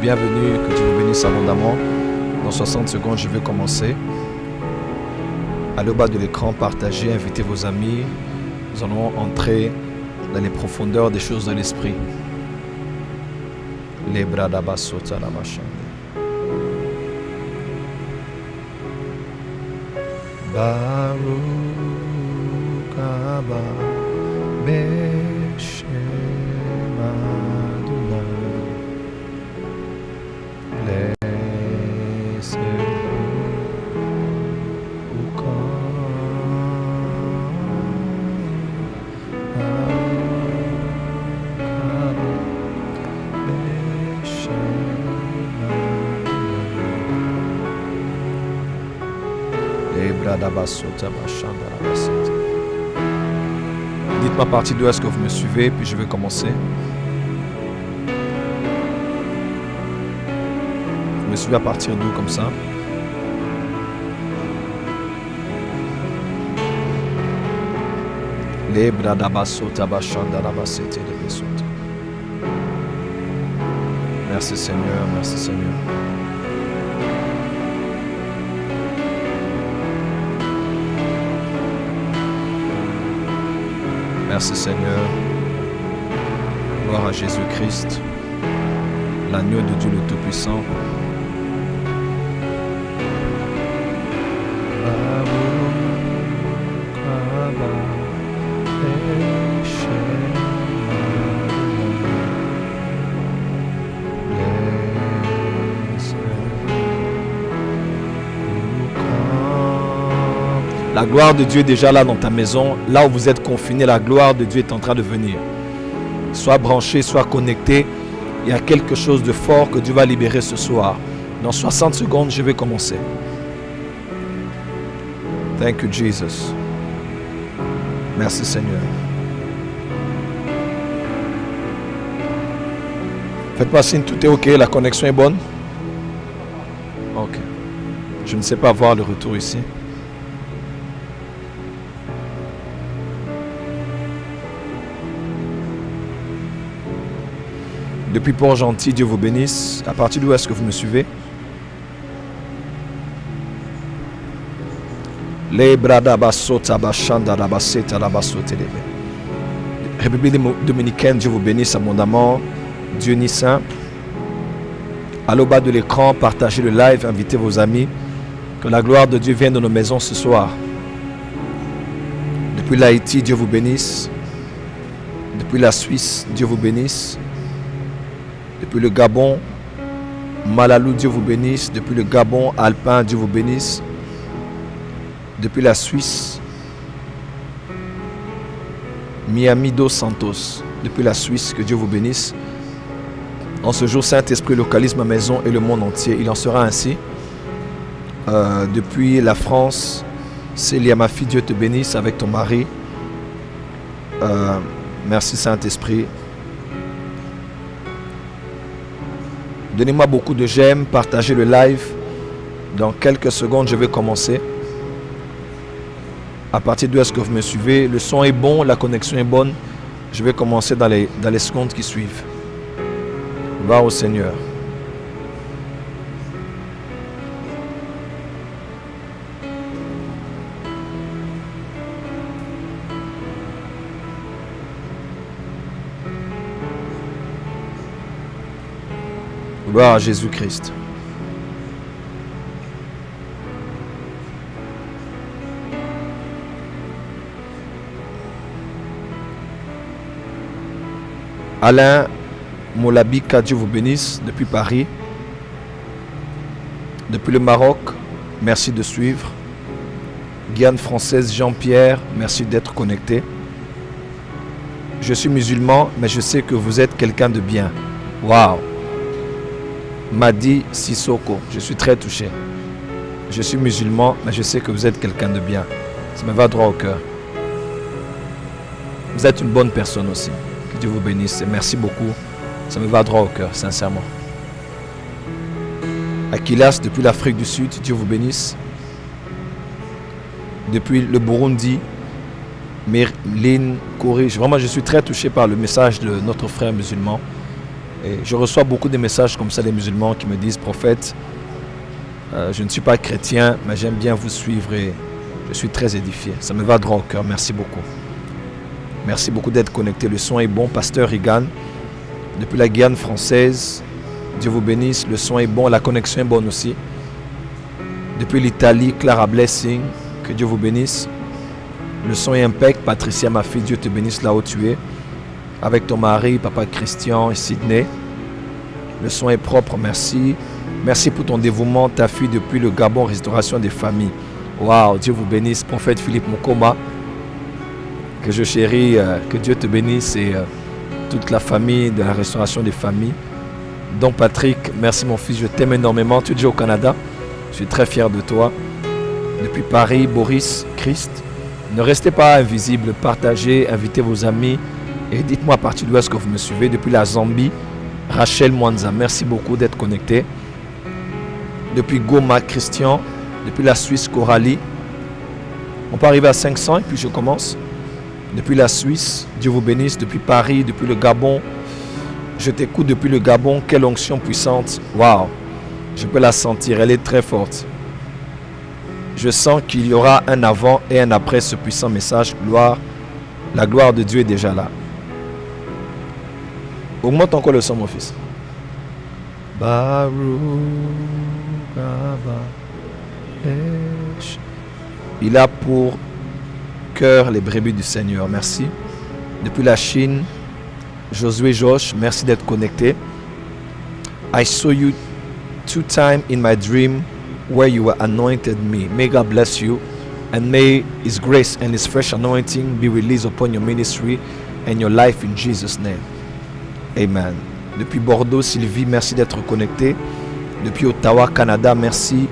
bienvenue, que Dieu vous bénisse abondamment. Dans 60 secondes, je vais commencer. Allez au bas de l'écran, partagez, invitez vos amis. Nous allons entrer dans les profondeurs des choses de l'esprit. Les bras d'Abassota la machin. Baruch Abba Beshem Adonai. Blessed who Dites-moi à partir d'où est-ce que vous me suivez, puis je vais commencer. Vous me suivez à partir d'où comme ça? Merci Seigneur, merci Seigneur. Merci Seigneur. Gloire à Jésus-Christ, l'agneau de Dieu le Tout-Puissant. La gloire de Dieu est déjà là dans ta maison. Là où vous êtes confiné, la gloire de Dieu est en train de venir. Sois branché, sois connecté. Il y a quelque chose de fort que Dieu va libérer ce soir. Dans 60 secondes, je vais commencer. Thank you, Jesus. Merci, Seigneur. Faites-moi signe, tout est OK, la connexion est bonne? OK. Je ne sais pas voir le retour ici. Depuis Port-Gentil, Dieu vous bénisse. À partir d'où est-ce que vous me suivez? République dominicaine, Dieu vous bénisse abondamment. Dieu ni saint. Allez au bas de l'écran, partagez le live, invitez vos amis. Que la gloire de Dieu vienne dans nos maisons ce soir. Depuis l'Haïti, Dieu vous bénisse. Depuis la Suisse, Dieu vous bénisse. Depuis le Gabon, Malalou, Dieu vous bénisse. Depuis le Gabon, Alpin, Dieu vous bénisse. Depuis la Suisse, Miami dos Santos. Depuis la Suisse, que Dieu vous bénisse. En ce jour, Saint-Esprit localise ma maison et le monde entier. Il en sera ainsi. Depuis la France, Célia, ma fille, Dieu te bénisse avec ton mari. Merci Saint-Esprit. Donnez-moi beaucoup de j'aime, partagez le live. Dans quelques secondes, je vais commencer. À partir d'où est-ce que vous me suivez? Le son est bon, la connexion est bonne. Je vais commencer dans les secondes qui suivent. Gloire au Seigneur. Gloire à Jésus-Christ. Alain Molabika, Dieu vous bénisse depuis Paris. Depuis le Maroc, merci de suivre. Guyane française, Jean-Pierre, merci d'être connecté. Je suis musulman, mais je sais que vous êtes quelqu'un de bien. Waouh! Madi Sissoko, je suis très touché. Je suis musulman, mais je sais que vous êtes quelqu'un de bien. Ça me va droit au cœur. Vous êtes une bonne personne aussi. Que Dieu vous bénisse et merci beaucoup. Ça me va droit au cœur, sincèrement. Akilas, depuis l'Afrique du Sud, Dieu vous bénisse. Depuis le Burundi, Merlin, Corée. Vraiment, je suis très touché par le message de notre frère musulman. Et je reçois beaucoup de messages comme ça des musulmans qui me disent, prophète, je ne suis pas chrétien, mais j'aime bien vous suivre et je suis très édifié. Ça me va droit au cœur. Merci beaucoup. Merci beaucoup d'être connecté. Le son est bon. Pasteur Regan, depuis la Guyane française, Dieu vous bénisse. Le son est bon. La connexion est bonne aussi. Depuis l'Italie, Clara Blessing, que Dieu vous bénisse. Le son est impec. Patricia, ma fille, Dieu te bénisse là où tu es. Avec ton mari, papa Christian et Sydney. Le son est propre. Merci. Merci pour ton dévouement, ta fille depuis le Gabon, restauration des familles. Waouh, Dieu vous bénisse. Prophète Philippe Mukoma, que je chéris, que Dieu te bénisse et toute la famille de la restauration des familles. Don Patrick, merci mon fils, je t'aime énormément. Tu es déjà au Canada, je suis très fier de toi. Depuis Paris, Boris, Christ, ne restez pas invisible, partagez, invitez vos amis et dites-moi à partir d'où est-ce que vous me suivez. Depuis la Zambie, Rachel Mwanza, merci beaucoup d'être connecté. Depuis Goma, Christian, depuis la Suisse, Coralie. On peut arriver à 500 et puis je commence. Depuis la Suisse, Dieu vous bénisse. Depuis Paris, depuis le Gabon, je t'écoute depuis le Gabon. Quelle onction puissante. Waouh, je peux la sentir, elle est très forte. Je sens qu'il y aura un avant et un après ce puissant message. Gloire, la gloire de Dieu est déjà là. Augmente encore le son, mon fils. Il a pour cœur les brebis du Seigneur. Merci. Depuis la Chine, Josué Josh, merci d'être connecté. I saw you 2 times in my dream where you were anointed me. May God bless you and may His grace and His fresh anointing be released upon your ministry and your life in Jesus' name. Amen. Depuis Bordeaux, Sylvie, merci d'être connecté. Depuis Ottawa, Canada, merci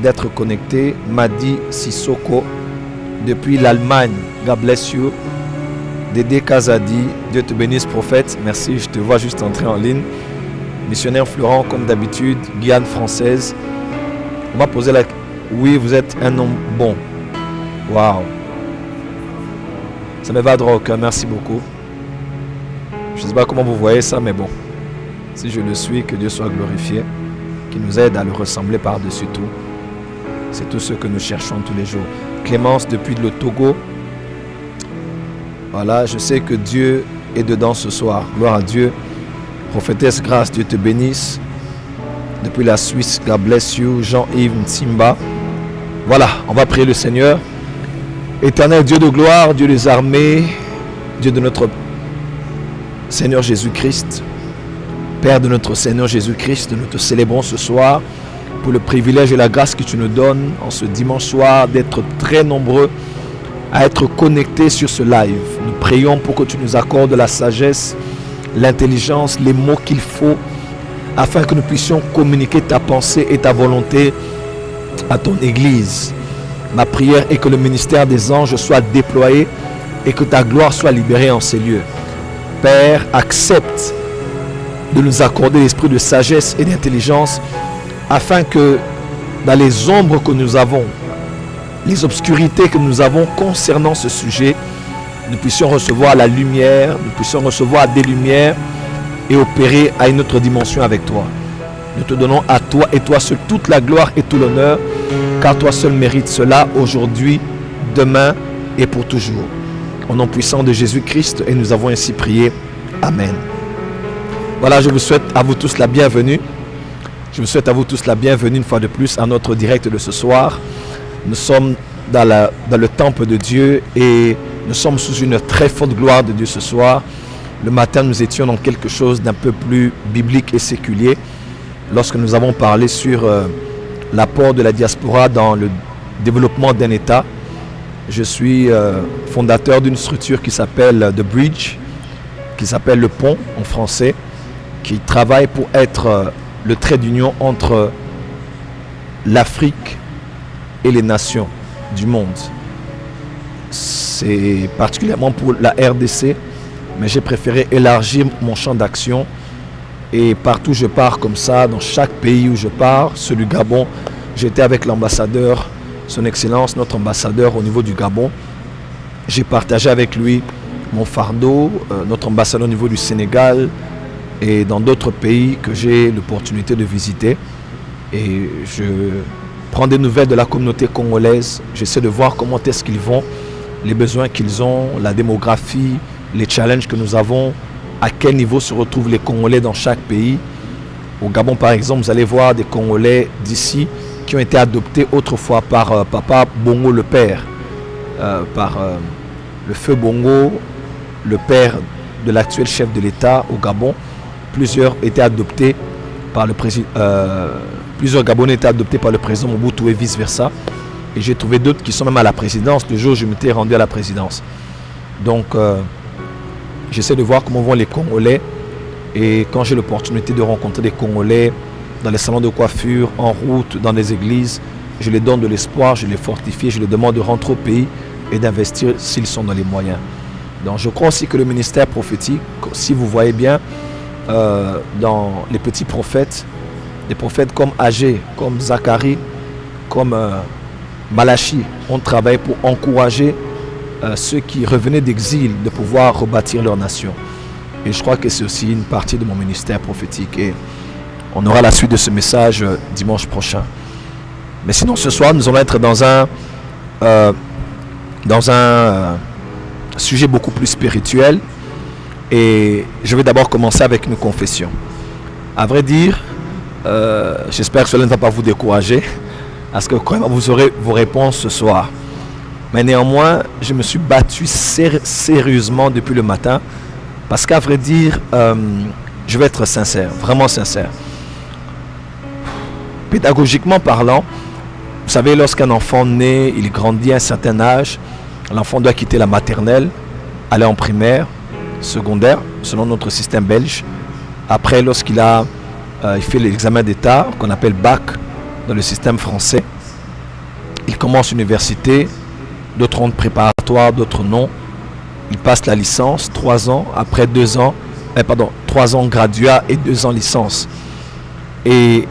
d'être connecté. Madi Sissoko, depuis l'Allemagne, God bless you. Dédé Kazadi, Dieu te bénisse, prophète. Merci, je te vois juste entrer en ligne. Missionnaire Florent, comme d'habitude, Guyane française. On m'a posé la... Oui, vous êtes un homme bon. Waouh. Ça me va droit au cœur, merci beaucoup. Je ne sais pas comment vous voyez ça, mais bon. Si je le suis, que Dieu soit glorifié, qu'il nous aide à le ressembler par-dessus tout. C'est tout ce que nous cherchons tous les jours. Clémence, depuis le Togo. Voilà, je sais que Dieu est dedans ce soir. Gloire à Dieu. Prophétesse Grâce, Dieu te bénisse. Depuis la Suisse, God bless you. Jean-Yves Nsimba. Voilà, on va prier le Seigneur. Éternel Dieu de gloire, Dieu des armées, Dieu de notre Seigneur Jésus-Christ, Père de notre Seigneur Jésus-Christ, nous te célébrons ce soir pour le privilège et la grâce que tu nous donnes en ce dimanche soir d'être très nombreux à être connectés sur ce live. Nous prions pour que tu nous accordes la sagesse, l'intelligence, les mots qu'il faut afin que nous puissions communiquer ta pensée et ta volonté à ton Église. Ma prière est que le ministère des anges soit déployé et que ta gloire soit libérée en ces lieux. Père, accepte de nous accorder l'esprit de sagesse et d'intelligence afin que dans les ombres que nous avons, les obscurités que nous avons concernant ce sujet, nous puissions recevoir la lumière, nous puissions recevoir des lumières et opérer à une autre dimension avec toi. Nous te donnons à toi et toi seul toute la gloire et tout l'honneur, car toi seul mérites cela aujourd'hui, demain et pour toujours. Au nom puissant de Jésus-Christ, et nous avons ainsi prié. Amen. Voilà, je vous souhaite à vous tous la bienvenue. Je vous souhaite à vous tous la bienvenue une fois de plus à notre direct de ce soir. Nous sommes dans le temple de Dieu et nous sommes sous une très forte gloire de Dieu ce soir. Le matin, nous étions dans quelque chose d'un peu plus biblique et séculier lorsque nous avons parlé sur l'apport de la diaspora dans le développement d'un État. Je suis fondateur d'une structure qui s'appelle The Bridge, qui s'appelle le pont en français, qui travaille pour être le trait d'union entre l'Afrique et les nations du monde. C'est particulièrement pour la RDC, mais j'ai préféré élargir mon champ d'action et partout où je pars comme ça, dans chaque pays où je pars, celui du Gabon, j'étais avec l'ambassadeur, son excellence, notre ambassadeur au niveau du Gabon. J'ai partagé avec lui mon fardeau, notre ambassadeur au niveau du Sénégal, et dans d'autres pays que j'ai l'opportunité de visiter. Et je prends des nouvelles de la communauté congolaise. J'essaie de voir comment est-ce qu'ils vont, les besoins qu'ils ont, la démographie, les challenges que nous avons, à quel niveau se retrouvent les Congolais dans chaque pays. Au Gabon, par exemple, vous allez voir des Congolais d'ici qui ont été adoptés autrefois par Papa Bongo le père, par le feu Bongo, le père de l'actuel chef de l'État au Gabon. Plusieurs étaient adoptés par le président. Plusieurs Gabonais étaient adoptés par le président Mobutu et vice-versa. Et j'ai trouvé d'autres qui sont même à la présidence le jour où je m'étais rendu à la présidence. Donc, j'essaie de voir comment vont les Congolais. Et quand j'ai l'opportunité de rencontrer des Congolais dans les salons de coiffure, en route, dans les églises, je les donne de l'espoir, je les fortifie, je les demande de rentrer au pays et d'investir s'ils sont dans les moyens. Donc, je crois aussi que le ministère prophétique, si vous voyez bien, dans les petits prophètes, des prophètes comme Agé, comme Zacharie, comme Malachi, ont travaillé pour encourager ceux qui revenaient d'exil de pouvoir rebâtir leur nation. Et je crois que c'est aussi une partie de mon ministère prophétique. Et on aura la suite de ce message dimanche prochain. Mais sinon, ce soir, nous allons être dans un sujet beaucoup plus spirituel. Et je vais d'abord commencer avec une confession. À vrai dire, j'espère que cela ne va pas vous décourager, parce que quand même vous aurez vos réponses ce soir. Mais néanmoins, je me suis battu sérieusement depuis le matin, parce qu'à vrai dire, je vais être sincère, vraiment sincère. Pédagogiquement parlant, vous savez, lorsqu'un enfant naît, il grandit à un certain âge, l'enfant doit quitter la maternelle, aller en primaire, secondaire, selon notre système belge. Après, lorsqu'il il fait l'examen d'État, qu'on appelle bac, dans le système français, il commence l'université, d'autres ont préparatoire, d'autres non. Il passe la licence, 3 ans, après 3 ans graduat et 2 ans licence. Et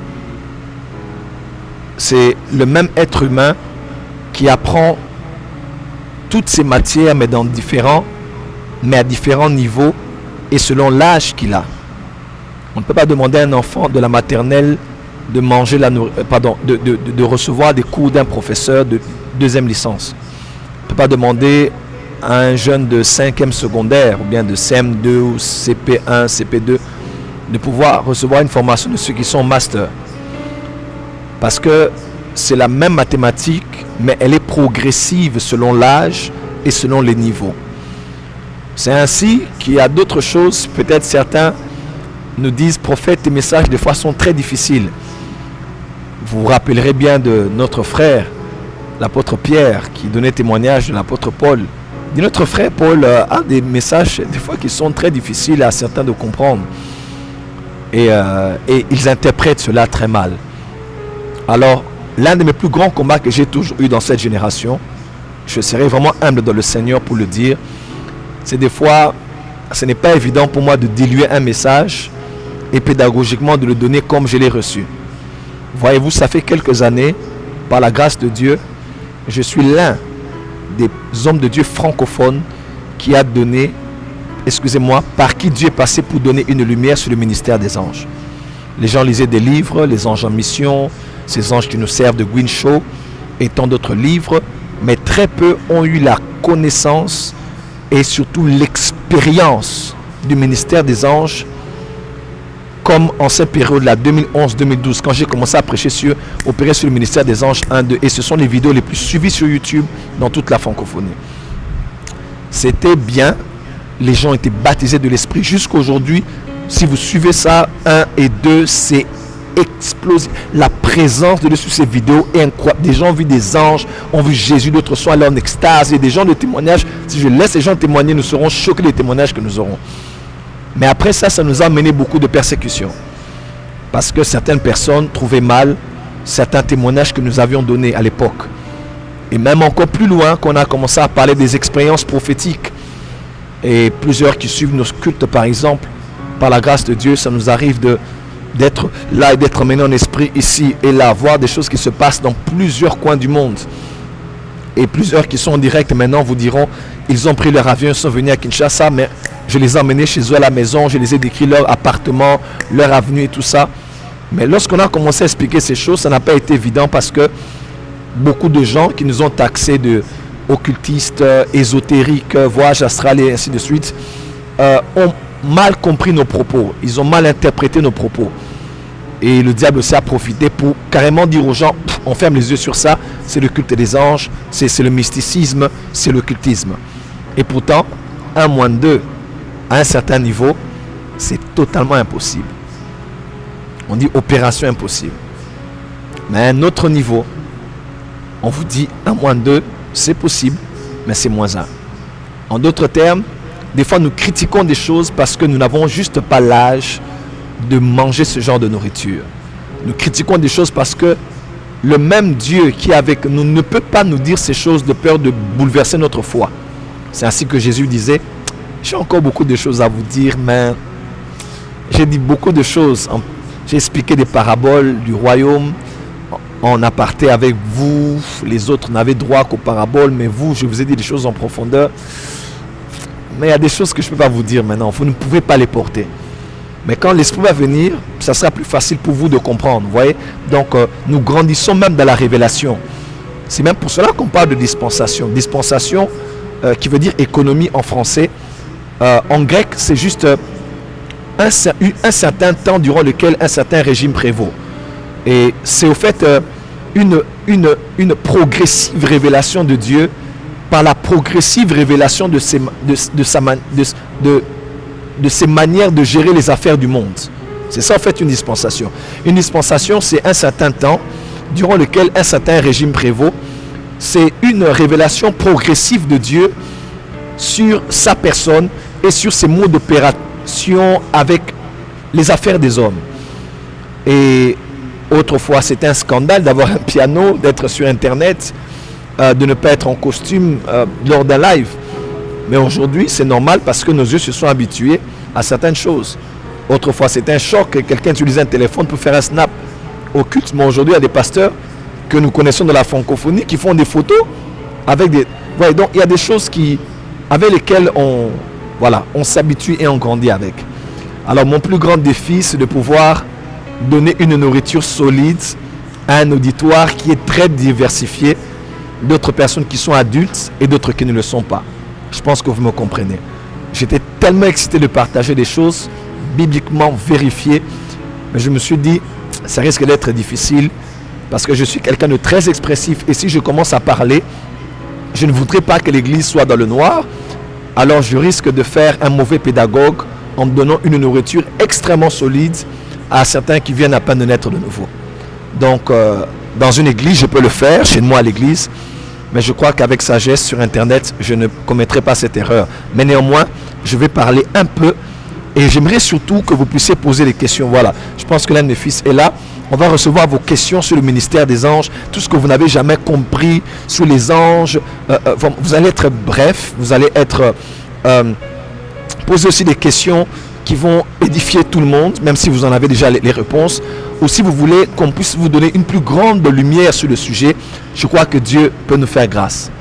c'est le même être humain qui apprend toutes ces matières, mais à différents niveaux et selon l'âge qu'il a. On ne peut pas demander à un enfant de la maternelle de manger de recevoir des cours d'un professeur de 2e licence. On ne peut pas demander à un jeune de 5e secondaire ou bien de CM2 ou CP1, CP2 de pouvoir recevoir une formation de ceux qui sont master. Parce que c'est la même mathématique, mais elle est progressive selon l'âge et selon les niveaux. C'est ainsi qu'il y a d'autres choses. Peut-être certains nous disent, prophète, tes messages des fois sont très difficiles. Vous vous rappellerez bien de notre frère, l'apôtre Pierre, qui donnait témoignage de l'apôtre Paul. Et notre frère Paul a des messages des fois qui sont très difficiles à certains de comprendre. Et ils interprètent cela très mal. Alors, l'un de mes plus grands combats que j'ai toujours eu dans cette génération, je serai vraiment humble dans le Seigneur pour le dire, c'est des fois, ce n'est pas évident pour moi de diluer un message et pédagogiquement de le donner comme je l'ai reçu. Voyez-vous, ça fait quelques années, par la grâce de Dieu, je suis l'un des hommes de Dieu francophones qui a donné, par qui Dieu est passé pour donner une lumière sur le ministère des anges. Les gens lisaient des livres, les anges en mission, ces anges qui nous servent de Gwyn Show et tant d'autres livres, mais très peu ont eu la connaissance et surtout l'expérience du ministère des anges, comme en cette période-là, 2011-2012, quand j'ai commencé à prêcher opérer sur le ministère des anges 1-2, et ce sont les vidéos les plus suivies sur YouTube dans toute la francophonie. C'était bien, les gens étaient baptisés de l'esprit. Jusqu'aujourd'hui, si vous suivez ça, 1 et 2, c'est explosif. La présence de Dieu sur ces vidéos est incroyable. Des gens ont vu des anges, ont vu Jésus, d'autres sont allés en extase. Et des gens de témoignages, si je laisse les gens témoigner, nous serons choqués des témoignages que nous aurons. Mais après ça, ça nous a mené beaucoup de persécutions. Parce que certaines personnes trouvaient mal certains témoignages que nous avions donnés à l'époque. Et même encore plus loin, qu'on a commencé à parler des expériences prophétiques. Et plusieurs qui suivent nos cultes, par exemple, par la grâce de Dieu, ça nous arrive d'être là et d'être mené en esprit ici et là, voir des choses qui se passent dans plusieurs coins du monde. Et plusieurs qui sont en direct maintenant vous diront, ils ont pris leur avion, ils sont venus à Kinshasa, mais Je les ai emmenés chez eux à la maison, je les ai décrit leur appartement, leur avenue et tout ça. Mais lorsqu'on a commencé à expliquer ces choses, ça n'a pas été évident parce que beaucoup de gens qui nous ont taxés de occultistes, ésotériques, voyages astrales et ainsi de suite, ont mal compris nos propos. Ils ont mal interprété nos propos. Et le diable aussi a profité pour carrément dire aux gens, on ferme les yeux sur ça, c'est le culte des anges, c'est le mysticisme, c'est l'occultisme. Et pourtant, 1 moins 2, à un certain niveau, c'est totalement impossible. On dit opération impossible. Mais à un autre niveau, on vous dit 1 moins 2, c'est possible, mais c'est moins 1. En d'autres termes, des fois nous critiquons des choses parce que nous n'avons juste pas l'âge de manger ce genre de nourriture. Nous critiquons des choses parce que le même Dieu qui est avec nous ne peut pas nous dire ces choses de peur de bouleverser notre foi. C'est ainsi que Jésus disait, j'ai encore beaucoup de choses à vous dire, mais j'ai dit beaucoup de choses. J'ai expliqué des paraboles du royaume en aparté avec vous. Les autres n'avaient droit qu'aux paraboles, mais vous, je vous ai dit des choses en profondeur. Mais il y a des choses que je ne peux pas vous dire maintenant. Vous ne pouvez pas les porter. Mais quand l'Esprit va venir, ça sera plus facile pour vous de comprendre. Vous voyez? Donc, nous grandissons même dans la révélation. C'est même pour cela qu'on parle de dispensation. Dispensation, qui veut dire économie en français. En grec, c'est juste un certain temps durant lequel un certain régime prévaut. Et c'est au fait une progressive révélation de Dieu par la progressive révélation de ses manières de gérer les affaires du monde. C'est ça en fait une dispensation. Une dispensation, c'est un certain temps durant lequel un certain régime prévaut. C'est une révélation progressive de Dieu sur sa personne et sur ses modes d'opération avec les affaires des hommes. Et autrefois, c'était un scandale d'avoir un piano, d'être sur Internet, de ne pas être en costume lors d'un live. Mais aujourd'hui, c'est normal parce que nos yeux se sont habitués à certaines choses. Autrefois, c'était un choc que quelqu'un utilisait un téléphone pour faire un snap au culte. Mais aujourd'hui, il y a des pasteurs que nous connaissons de la francophonie qui font des photos avec des... Ouais, donc, il y a des choses avec lesquelles on s'habitue et on grandit avec. Alors, mon plus grand défi, c'est de pouvoir donner une nourriture solide à un auditoire qui est très diversifié, d'autres personnes qui sont adultes et d'autres qui ne le sont pas. Je pense que vous me comprenez. J'étais tellement excité de partager des choses bibliquement vérifiées, mais je me suis dit, ça risque d'être difficile parce que je suis quelqu'un de très expressif et si je commence à parler, je ne voudrais pas que l'église soit dans le noir, alors je risque de faire un mauvais pédagogue en me donnant une nourriture extrêmement solide à certains qui viennent à peine de naître de nouveau. Donc, dans une église, je peux le faire, chez moi à l'église, mais je crois qu'avec sagesse sur Internet, je ne commettrai pas cette erreur. Mais néanmoins, je vais parler un peu et j'aimerais surtout que vous puissiez poser des questions. Voilà, je pense que l'un des fils est là. On va recevoir vos questions sur le ministère des anges, tout ce que vous n'avez jamais compris sur les anges. Vous allez être bref, vous allez être poser aussi des questions qui vont édifier tout le monde, même si vous en avez déjà les réponses. Ou si vous voulez qu'on puisse vous donner une plus grande lumière sur le sujet, je crois que Dieu peut nous faire grâce.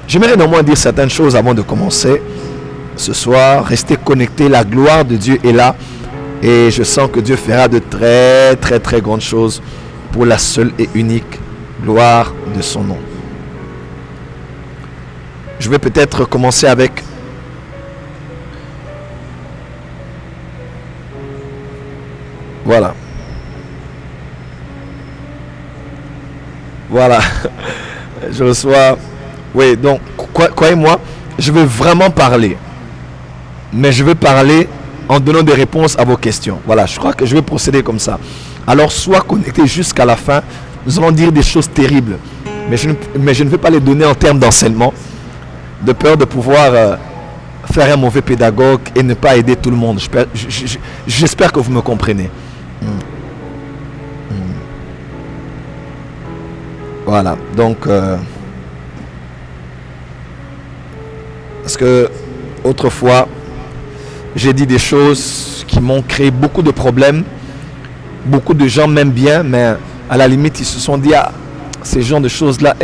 J'aimerais néanmoins dire certaines choses avant de commencer. Ce soir, restez connectés, la gloire de Dieu est là. Et je sens que Dieu fera de très très très grandes choses pour la seule et unique gloire de son nom. Je vais peut-être commencer avec voilà. Voilà. Je reçois. Oui, donc, croyez-moi, je vais vraiment parler. Mais je vais parler en donnant des réponses à vos questions. Voilà, je crois que je vais procéder comme ça. Alors, sois connecté jusqu'à la fin. Nous allons dire des choses terribles. Mais je ne vais pas les donner en termes d'enseignement. De peur de pouvoir faire un mauvais pédagogue et ne pas aider tout le monde. J'espère que vous me comprenez. Voilà, donc parce que autrefois j'ai dit des choses qui m'ont créé beaucoup de problèmes. Beaucoup de gens m'aiment bien, mais à la limite ils se sont dit ces genres de choses là,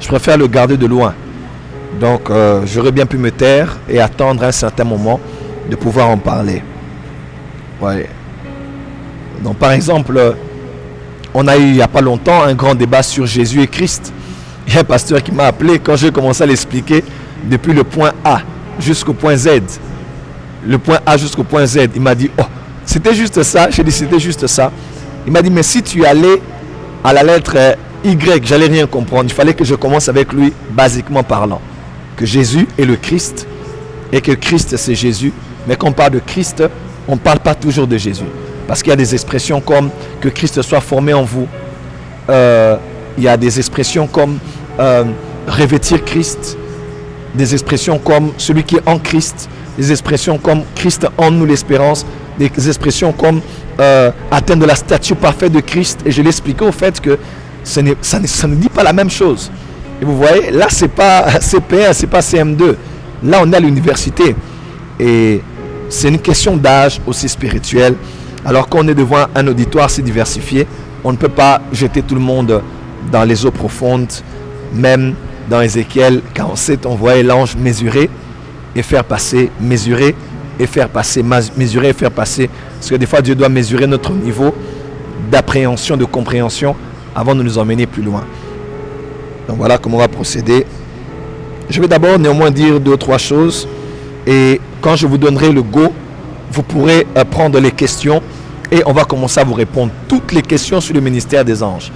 je préfère le garder de loin. Donc j'aurais bien pu me taire et attendre un certain moment de pouvoir en parler. Ouais. Donc par exemple, on a eu il n'y a pas longtemps un grand débat sur Jésus et Christ. Il y a un pasteur qui m'a appelé quand j'ai commencé à l'expliquer depuis le point A jusqu'au point Z. Le point A jusqu'au point Z. Il m'a dit, oh, c'était juste ça. J'ai dit, c'était juste ça. Il m'a dit, mais si tu allais à la lettre Y, j'allais rien comprendre. Il fallait que je commence avec lui, basiquement parlant. Que Jésus est le Christ et que Christ c'est Jésus. Mais quand on parle de Christ, on ne parle pas toujours de Jésus. Parce qu'il y a des expressions comme que Christ soit formé en vous. Il y a des expressions comme revêtir Christ. Des expressions comme celui qui est en Christ. Des expressions comme Christ en nous l'espérance. Des expressions comme atteindre la stature parfaite de Christ. Et je l'ai expliqué au fait que ça ne dit pas la même chose. Et vous voyez, là c'est pas CP1, c'est pas CM2. Là on est à l'université. Et c'est une question d'âge aussi spirituel. Alors qu'on est devant un auditoire si diversifié, on ne peut pas jeter tout le monde dans les eaux profondes. Même dans Ézéchiel 47, on voyait l'ange mesurer et faire passer, mesurer et faire passer, mesurer et faire passer. Parce que des fois, Dieu doit mesurer notre niveau d'appréhension, de compréhension avant de nous emmener plus loin. Donc voilà comment on va procéder. Je vais d'abord néanmoins dire 2 ou 3 choses. Et quand je vous donnerai le go, vous pourrez prendre les questions et on va commencer à vous répondre toutes les questions sur le ministère des anges.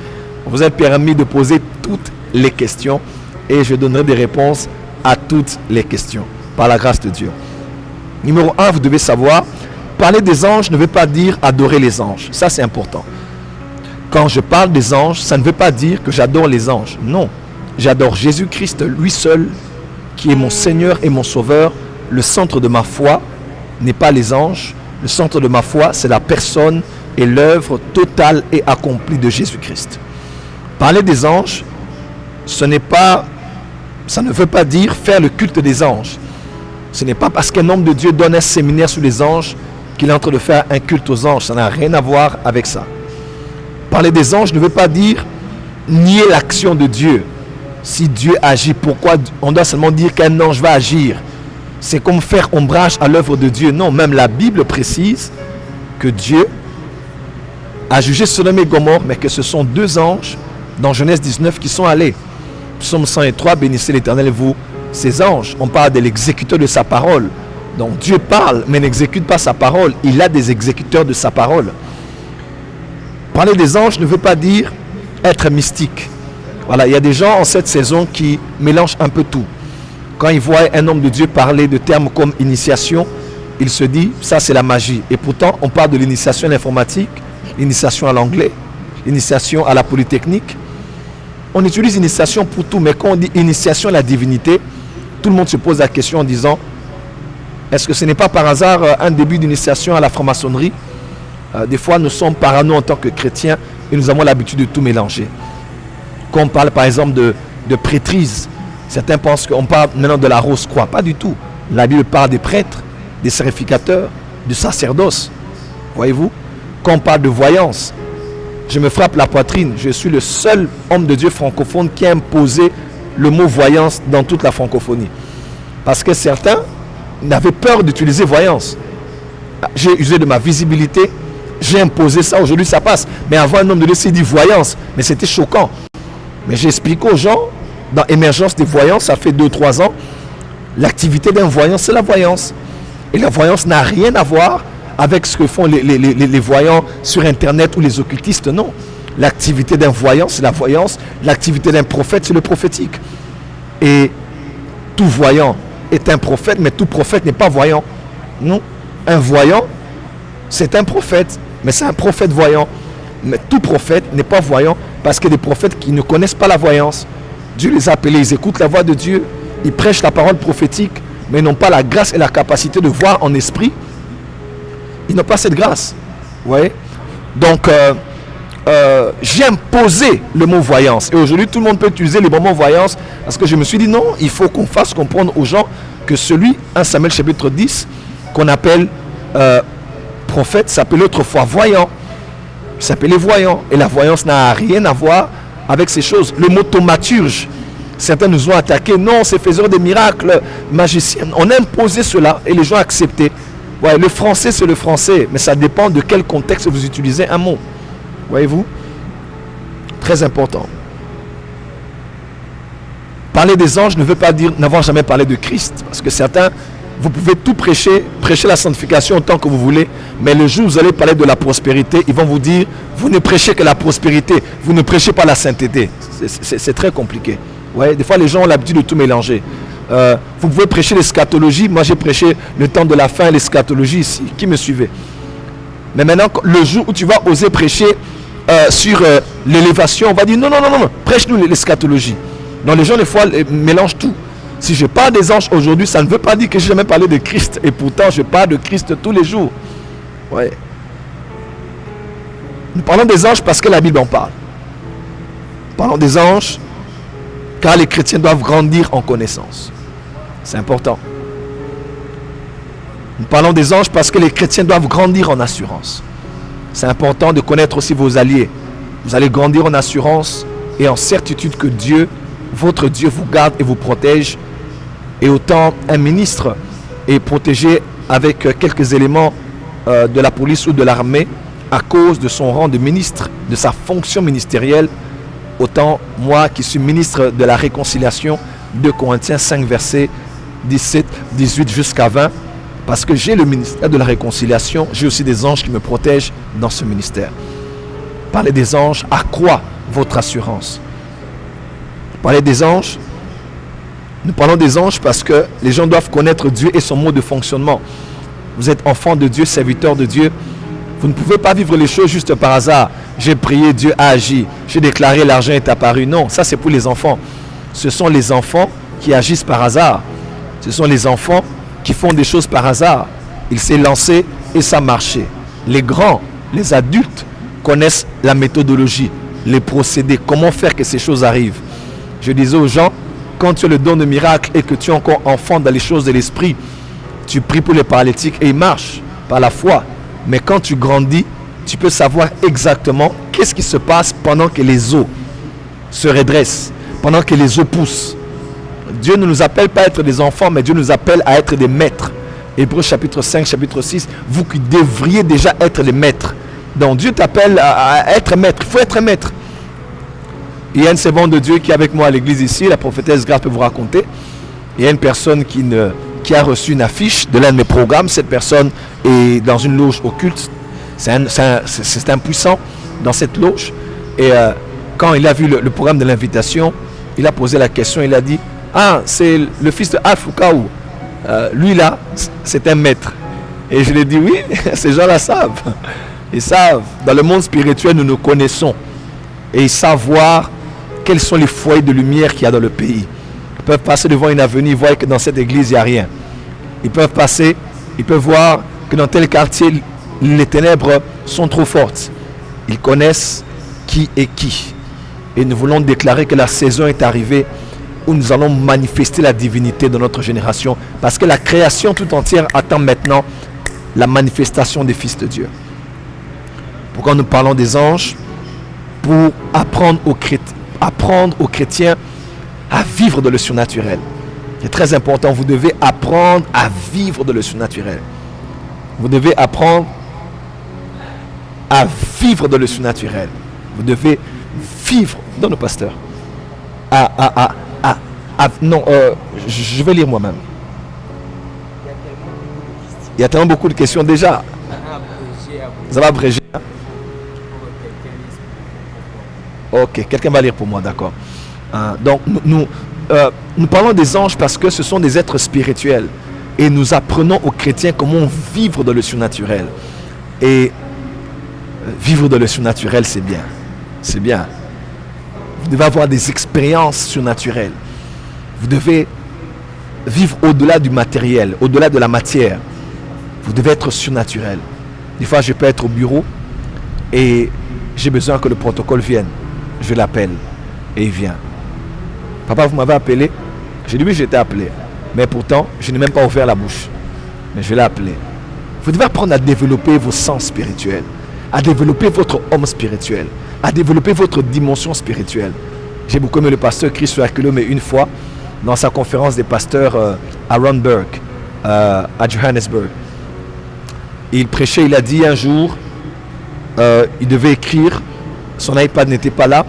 On vous a permis de poser toutes les questions et je donnerai des réponses à toutes les questions par la grâce de Dieu. Numéro 1, vous devez savoir, parler des anges ne veut pas dire adorer les anges. Ça, c'est important. Quand je parle des anges, ça ne veut pas dire que j'adore les anges. Non, j'adore Jésus-Christ, lui seul, qui est mon Seigneur et mon Sauveur. Le centre de ma foi n'est pas les anges. Le centre de ma foi, c'est la personne et l'œuvre totale et accomplie de Jésus-Christ. Parler des anges, ça ne veut pas dire faire le culte des anges. Ce n'est pas parce qu'un homme de Dieu donne un séminaire sur les anges qu'il est en train de faire un culte aux anges. Ça n'a rien à voir avec ça. Parler des anges ne veut pas dire nier l'action de Dieu. Si Dieu agit, pourquoi on doit seulement dire qu'un ange va agir? C'est comme faire ombrage à l'œuvre de Dieu. Non, même la Bible précise que Dieu a jugé Sodome et Gomorrhe, mais que ce sont 2 anges dans Genèse 19 qui sont allés. Psaume 103, bénissez l'Éternel, vous, ces anges. On parle de l'exécuteur de sa parole. Donc Dieu parle, mais n'exécute pas sa parole. Il a des exécuteurs de sa parole. Parler des anges ne veut pas dire être mystique. Voilà, il y a des gens en cette saison qui mélangent un peu tout. Quand ils voient un homme de Dieu parler de termes comme initiation, il se dit, ça c'est la magie. Et pourtant, on parle de l'initiation à l'informatique, l'initiation à l'anglais, l'initiation à la polytechnique. On utilise initiation pour tout, mais quand on dit initiation à la divinité, tout le monde se pose la question en disant, est-ce que ce n'est pas par hasard un début d'initiation à la franc-maçonnerie? Des fois, nous sommes parano en tant que chrétiens et nous avons l'habitude de tout mélanger. Quand on parle par exemple de prêtrise, certains pensent qu'on parle maintenant de la rose-croix. Pas du tout. La Bible parle des prêtres, des sacrificateurs, du sacerdoce. Voyez-vous? Quand on parle de voyance, je me frappe la poitrine. Je suis le seul homme de Dieu francophone qui a imposé le mot voyance dans toute la francophonie. Parce que certains n'avaient peur d'utiliser voyance. J'ai usé de ma visibilité, j'ai imposé ça, aujourd'hui ça passe. Mais avant, un homme de Dieu s'est dit voyance, mais c'était choquant. Mais j'explique aux gens, dans Émergence des voyances, ça fait 2-3 ans, l'activité d'un voyant, c'est la voyance. Et la voyance n'a rien à voir avec ce que font les voyants sur Internet ou les occultistes, non. L'activité d'un voyant, c'est la voyance. L'activité d'un prophète, c'est le prophétique. Et tout voyant est un prophète, mais tout prophète n'est pas voyant. Non. Un voyant, c'est un prophète, mais c'est un prophète voyant. Mais tout prophète n'est pas voyant parce qu'il y a des prophètes qui ne connaissent pas la voyance. Dieu les a appelés, ils écoutent la voix de Dieu, ils prêchent la parole prophétique, mais ils n'ont pas la grâce et la capacité de voir en esprit. Ils n'ont pas cette grâce. Vous voyez? Donc, j'ai imposé le mot voyance. Et aujourd'hui, tout le monde peut utiliser le mot voyance parce que je me suis dit non, il faut qu'on fasse comprendre aux gens que celui, 1 Samuel chapitre 10, qu'on appelle prophète, s'appelait autrefois voyant. Il s'appelait voyant. Et la voyance n'a rien à voir avec ces choses. Le mot thaumaturge, certains nous ont attaqué. Non, c'est faiseur des miracles, magicien. On a imposé cela et les gens ont accepté. Ouais, le français, c'est le français, mais ça dépend de quel contexte vous utilisez un mot. Voyez-vous? Très important. Parler des anges ne veut pas dire n'avoir jamais parlé de Christ, parce que certains, vous pouvez tout prêcher la sanctification autant que vous voulez, mais le jour où vous allez parler de la prospérité, ils vont vous dire, vous ne prêchez que la prospérité, vous ne prêchez pas la sainteté. C'est très compliqué. Ouais, des fois, les gens ont l'habitude de tout mélanger. Vous pouvez prêcher l'eschatologie. Moi, j'ai prêché le temps de la fin, l'eschatologie ici. Qui me suivait? Mais maintenant, le jour où tu vas oser prêcher sur l'élévation, on va dire non, prêche-nous l'eschatologie. Non, les gens, des fois, mélangent tout. Si je parle des anges aujourd'hui, ça ne veut pas dire que je n'ai jamais parlé de Christ. Et pourtant, je parle de Christ tous les jours. Ouais. Nous parlons des anges parce que la Bible en parle. Nous parlons des anges car les chrétiens doivent grandir en connaissance. C'est important. Nous parlons des anges parce que les chrétiens doivent grandir en assurance. C'est important de connaître aussi vos alliés. Vous allez grandir en assurance et en certitude que Dieu, votre Dieu, vous garde et vous protège. Et autant un ministre est protégé avec quelques éléments de la police ou de l'armée à cause de son rang de ministre, de sa fonction ministérielle, autant moi qui suis ministre de la réconciliation, 2 Corinthiens 5 versets 17, 18 jusqu'à 20, parce que j'ai le ministère de la réconciliation, j'ai aussi des anges qui me protègent dans ce ministère. Parler des anges accroît votre assurance. Parler des anges, nous parlons des anges parce que les gens doivent connaître Dieu et son mode de fonctionnement. Vous êtes enfant de Dieu, serviteur de Dieu. Vous ne pouvez pas vivre les choses juste par hasard. J'ai prié, Dieu a agi. J'ai déclaré, l'argent est apparu. Non, ça c'est pour les enfants. Ce sont les enfants qui agissent par hasard. Ce sont les enfants qui font des choses par hasard. Il s'est lancé et ça marchait. Les grands, les adultes connaissent la méthodologie, les procédés, comment faire que ces choses arrivent. Je disais aux gens, quand tu as le don de miracle et que tu es encore enfant dans les choses de l'esprit, tu pries pour les paralytiques et ils marchent par la foi. Mais quand tu grandis, tu peux savoir exactement qu'est-ce qui se passe pendant que les eaux se redressent, pendant que les eaux poussent. Dieu ne nous appelle pas à être des enfants, mais Dieu nous appelle à être des maîtres. Hébreux chapitre 5, chapitre 6, vous qui devriez déjà être les maîtres. Donc Dieu t'appelle à être maître, il faut être maître. Il y a une servante de Dieu qui est avec moi à l'église ici, la prophétesse Grace peut vous raconter. Il y a une personne qui a reçu une affiche de l'un de mes programmes. Cette personne est dans une loge occulte. C'est un puissant dans cette loge. Et quand il a vu le programme de l'invitation, il a posé la question, il a dit, ah, c'est le fils de Al-Foucault. Lui là, c'est un maître. Et je lui ai dit, oui, ces gens-là savent. Ils savent. Dans le monde spirituel, nous nous connaissons. Et ils savent voir quels sont les foyers de lumière qu'il y a dans le pays. Ils peuvent passer devant une avenue, ils voient que dans cette église, il n'y a rien. Ils peuvent passer, ils peuvent voir que dans tel quartier, les ténèbres sont trop fortes. Ils connaissent qui est qui. Et nous voulons déclarer que la saison est arrivée où nous allons manifester la divinité de notre génération. Parce que la création tout entière attend maintenant la manifestation des fils de Dieu. Pourquoi nous parlons des anges? Pour apprendre aux chrétiens à vivre de le surnaturel. C'est très important. Vous devez apprendre à vivre de le surnaturel. Vous devez apprendre à vivre de le surnaturel. Vous devez vivre. Donne au pasteur. Non, je vais lire moi-même. Il y a tellement beaucoup de questions déjà. Ça va abréger. Hein? Ok, quelqu'un va lire pour moi, d'accord. Donc, nous parlons des anges parce que ce sont des êtres spirituels. Et nous apprenons aux chrétiens comment vivre dans le surnaturel. Et vivre dans le surnaturel, c'est bien. C'est bien. Vous devez avoir des expériences surnaturelles. Vous devez vivre au-delà du matériel, au-delà de la matière. Vous devez être surnaturel. Des fois, je peux être au bureau et j'ai besoin que le protocole vienne. Je l'appelle et il vient. Papa, vous m'avez appelé? J'ai dit oui, j'étais appelé. Mais pourtant, je n'ai même pas ouvert la bouche. Mais je l'ai appelé. Vous devez apprendre à développer vos sens spirituels, à développer votre homme spirituel, à développer votre dimension spirituelle. J'ai beaucoup aimé le pasteur Chris Oyakhilome, mais une fois, dans sa conférence des pasteurs à Runberg, à Johannesburg, Et il prêchait, il a dit un jour, il devait écrire, son iPad n'était pas là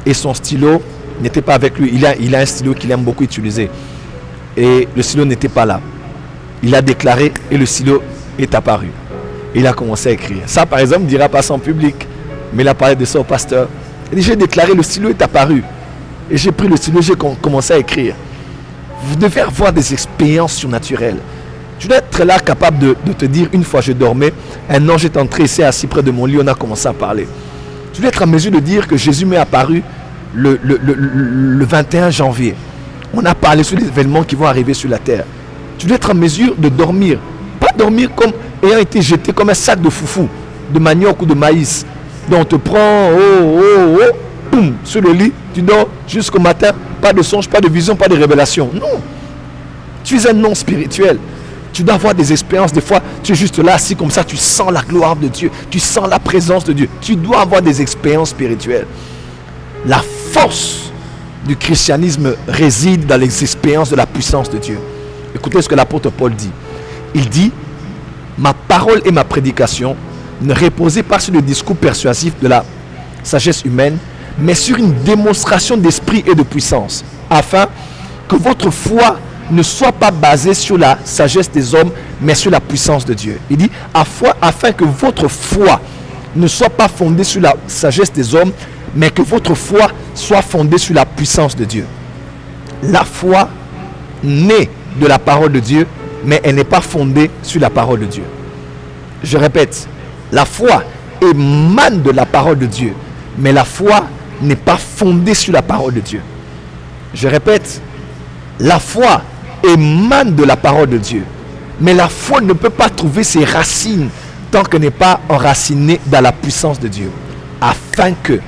et son stylo n'était pas avec lui. Il a un stylo qu'il aime beaucoup utiliser. Et le stylo n'était pas là. Il a déclaré et le stylo est apparu. Il a commencé à écrire. Ça, par exemple, il ne dira pas ça en public. Mais il a parlé de ça au pasteur. Il dit, j'ai déclaré, le stylo est apparu. Et j'ai pris le stylo, j'ai commencé à écrire. Vous devez avoir des expériences surnaturelles. Tu dois être là capable de te dire, une fois je dormais, un ange est entré ici assis près de mon lit, on a commencé à parler. Tu dois être en mesure de dire que Jésus m'est apparu le 21 janvier. On a parlé sur les événements qui vont arriver sur la terre. Tu dois être en mesure de dormir. Pas dormir comme ayant été jeté comme un sac de foufou, de manioc ou de maïs. Donc on te prend, boum, sur le lit, tu dors jusqu'au matin, pas de songe, pas de vision, pas de révélation. Non. Tu es un non spirituel. Tu dois avoir des expériences. Des fois, tu es juste là, assis comme ça, tu sens la gloire de Dieu. Tu sens la présence de Dieu. Tu dois avoir des expériences spirituelles. La force du christianisme réside dans les expériences de la puissance de Dieu. Écoutez ce que l'apôtre Paul dit. Il dit, ma parole et ma prédication ne reposaient pas sur le discours persuasif de la sagesse humaine, mais sur une démonstration d'esprit et de puissance, afin que votre foi ne soit pas basée sur la sagesse des hommes, mais sur la puissance de Dieu. Il dit, afin que votre foi ne soit pas fondée sur la sagesse des hommes, mais que votre foi soit fondée sur la puissance de Dieu. La foi naît de la parole de Dieu, mais elle n'est pas fondée sur la parole de Dieu. Je répète, la foi émane de la parole de Dieu, mais la foi n'est pas fondée sur la parole de Dieu. Je répète, la foi émane de la parole de Dieu, mais la foi ne peut pas trouver ses racines tant qu'elle n'est pas enracinée dans la puissance de Dieu. Afin que,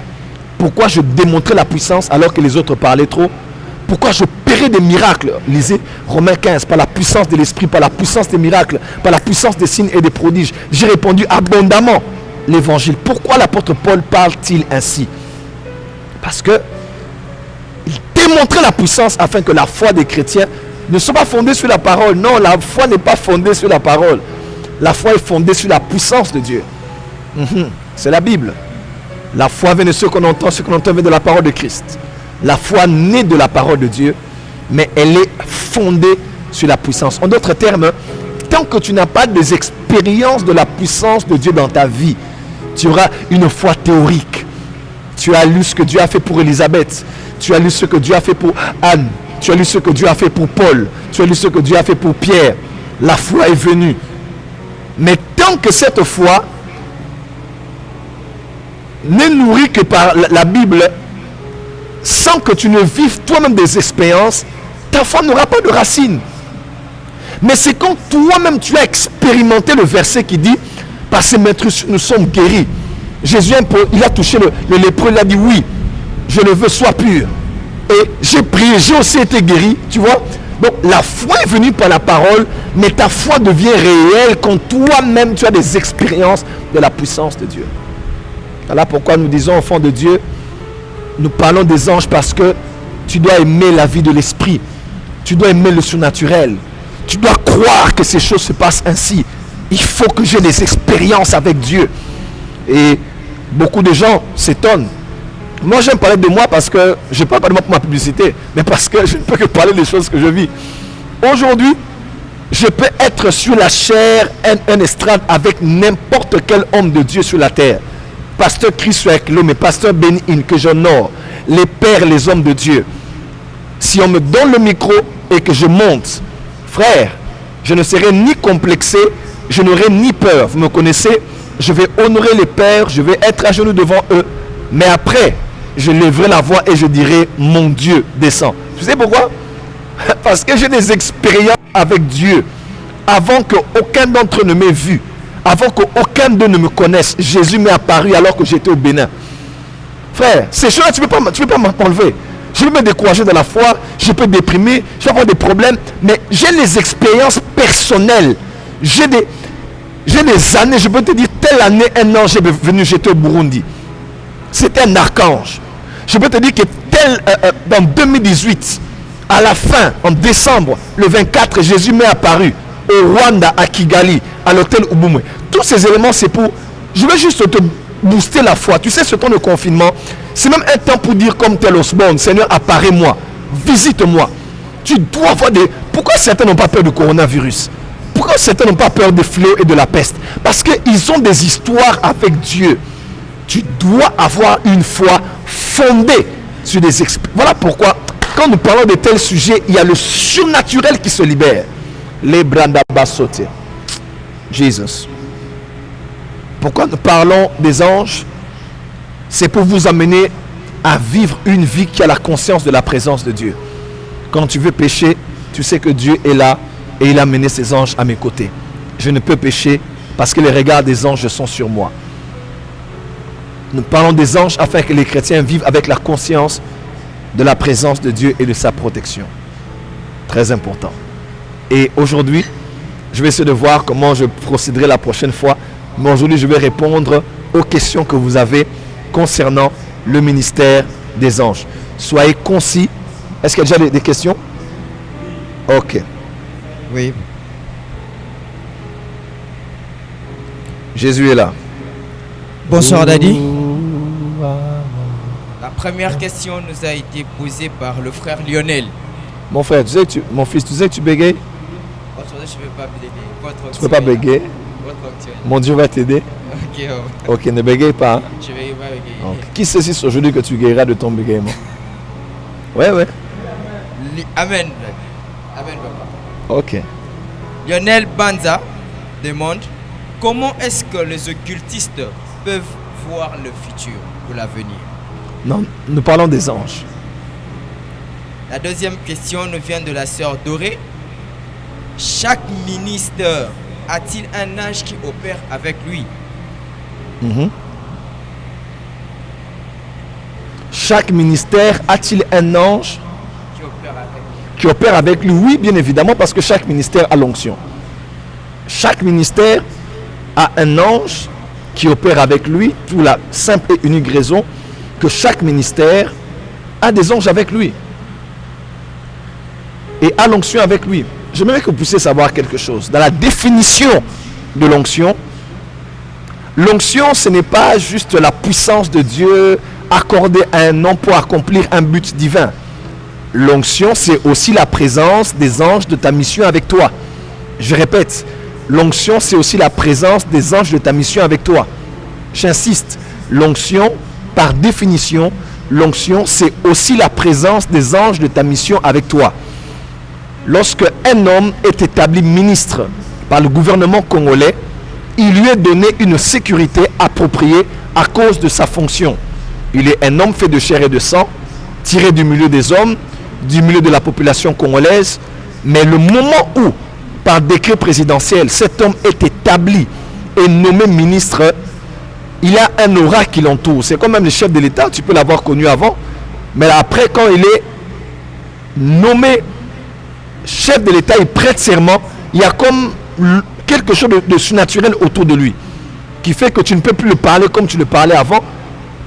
pourquoi je démontrais la puissance alors que les autres parlaient trop? Pourquoi je paierais des miracles? Lisez Romains 15, par la puissance de l'esprit, par la puissance des miracles, par la puissance des signes et des prodiges. J'ai répondu abondamment l'évangile. Pourquoi l'apôtre Paul parle-t-il ainsi? Parce que il démontrait la puissance afin que la foi des chrétiens ne soit pas fondée sur la parole. Non, la foi n'est pas fondée sur la parole. La foi est fondée sur la puissance de Dieu. C'est la Bible. La foi vient de ce qu'on entend vient de la parole de Christ. La foi naît de la parole de Dieu, mais elle est fondée sur la puissance. En d'autres termes, tant que tu n'as pas des expériences de la puissance de Dieu dans ta vie, tu auras une foi théorique. Tu as lu ce que Dieu a fait pour Élisabeth. Tu as lu ce que Dieu a fait pour Anne. Tu as lu ce que Dieu a fait pour Paul. Tu as lu ce que Dieu a fait pour Pierre. La foi est venue. Mais tant que cette foi n'est nourrie que par la Bible, sans que tu ne vives toi-même des expériences, ta foi n'aura pas de racines. Mais c'est quand toi-même tu as expérimenté le verset qui dit, parce que maître, nous sommes guéris. Jésus, il a touché le lépreux, il a dit oui, je le veux, sois pur. Et j'ai prié, j'ai aussi été guéri, tu vois. Donc la foi est venue par la parole, mais ta foi devient réelle quand toi-même tu as des expériences de la puissance de Dieu. Voilà pourquoi nous disons, enfants de Dieu, nous parlons des anges parce que tu dois aimer la vie de l'esprit. Tu dois aimer le surnaturel. Tu dois croire que ces choses se passent ainsi. Il faut que j'ai des expériences avec Dieu. Et beaucoup de gens s'étonnent. Moi, j'aime parler de moi parce que je ne parle pas de moi pour ma publicité, mais parce que je ne peux que parler des choses que je vis. Aujourd'hui, je peux être sur la chair, un estrade avec n'importe quel homme de Dieu sur la terre. Pasteur Chris Eklo, mais pasteur Benny Hinn, que j'honore, les pères, les hommes de Dieu. Si on me donne le micro et que je monte, frère, je ne serai ni complexé, je n'aurai ni peur. Vous me connaissez, je vais honorer les pères, je vais être à genoux devant eux. Mais après, je lèverai la voix et je dirai, mon Dieu descend. Tu sais pourquoi? Parce que j'ai des expériences avec Dieu. Avant qu'aucun d'entre eux ne m'ait vu, avant qu'aucun d'eux ne me connaisse, Jésus m'est apparu alors que j'étais au Bénin. Frère, ces choses-là, tu ne peux pas m'enlever. Je peux me décourager dans la foi, je peux déprimer, je peux avoir des problèmes, mais j'ai les expériences personnelles. J'ai des années, je peux te dire, telle année, un ange est venu, j'étais au Burundi. C'était un archange. Je peux te dire que dans 2018, à la fin, en décembre, le 24, Jésus m'est apparu. au Rwanda, à Kigali, à l'hôtel Ubumwe. Tous ces éléments, c'est pour... Je veux juste te booster la foi. Tu sais, ce temps de confinement, c'est même un temps pour dire comme tel Osborne, Seigneur, apparais-moi, visite-moi. Tu dois avoir des... Pourquoi certains n'ont pas peur du coronavirus? Pourquoi certains n'ont pas peur des fléaux et de la peste? Parce qu'ils ont des histoires avec Dieu. Tu dois avoir une foi fondée sur des expériences. Voilà pourquoi, quand nous parlons de tels sujets, il y a le surnaturel qui se libère. Les brandabasote. Jesus. Pourquoi nous parlons des anges? C'est pour vous amener à vivre une vie qui a la conscience de la présence de Dieu. Quand tu veux pécher, tu sais que Dieu est là et il a mené ses anges à mes côtés. Je ne peux pécher parce que les regards des anges sont sur moi. Nous parlons des anges afin que les chrétiens vivent avec la conscience de la présence de Dieu et de sa protection. Très important. Et aujourd'hui, je vais essayer de voir comment je procéderai la prochaine fois. Mais aujourd'hui, je vais répondre aux questions que vous avez concernant le ministère des anges. Soyez concis. Est-ce qu'il y a déjà des questions? Ok. Oui. Jésus est là. Bonsoir Daddy. La première question nous a été posée par le frère Lionel. Mon frère, tu sais que mon fils, tu sais que tu bégayes? Aujourd'hui, je ne peux pas bégayer. Tu ne peux pas bégayer? Mon Dieu va t'aider. Ok, Ok, ne bégaye pas. Hein? je vais pas bégayer. Donc, qui sait si aujourd'hui que tu guériras de ton bégaiement? Ouais. Amen. Amen, papa. Ok. Lionel Banza demande comment est-ce que les occultistes peuvent voir le futur ou l'avenir? Non, nous parlons des anges. La deuxième question nous vient de la sœur Dorée. Chaque ministre a-t-il un ange qui opère avec lui? Chaque ministère a-t-il un ange qui opère avec lui? Oui, bien évidemment, parce que chaque ministère a l'onction. Chaque ministère a un ange qui opère avec lui, pour la simple et unique raison que chaque ministère a des anges avec lui et a l'onction avec lui. J'aimerais que vous puissiez savoir quelque chose. Dans la définition de l'onction, l'onction, ce n'est pas juste la puissance de Dieu accordée à un homme pour accomplir un but divin. L'onction, c'est aussi la présence des anges de ta mission avec toi. Je répète, l'onction, c'est aussi la présence des anges de ta mission avec toi. J'insiste, l'onction, par définition, l'onction, c'est aussi la présence des anges de ta mission avec toi. Lorsque un homme est établi ministre par le gouvernement congolais, il lui est donné une sécurité appropriée à cause de sa fonction. Il est un homme fait de chair et de sang, tiré du milieu des hommes, du milieu de la population congolaise, mais le moment où, par décret présidentiel, cet homme est établi et nommé ministre, il a un aura qui l'entoure. C'est comme même le chef de l'État, tu peux l'avoir connu avant, mais après, quand il est nommé chef de l'État, il prête serment, il y a comme quelque chose de surnaturel autour de lui, qui fait que tu ne peux plus le parler comme tu le parlais avant,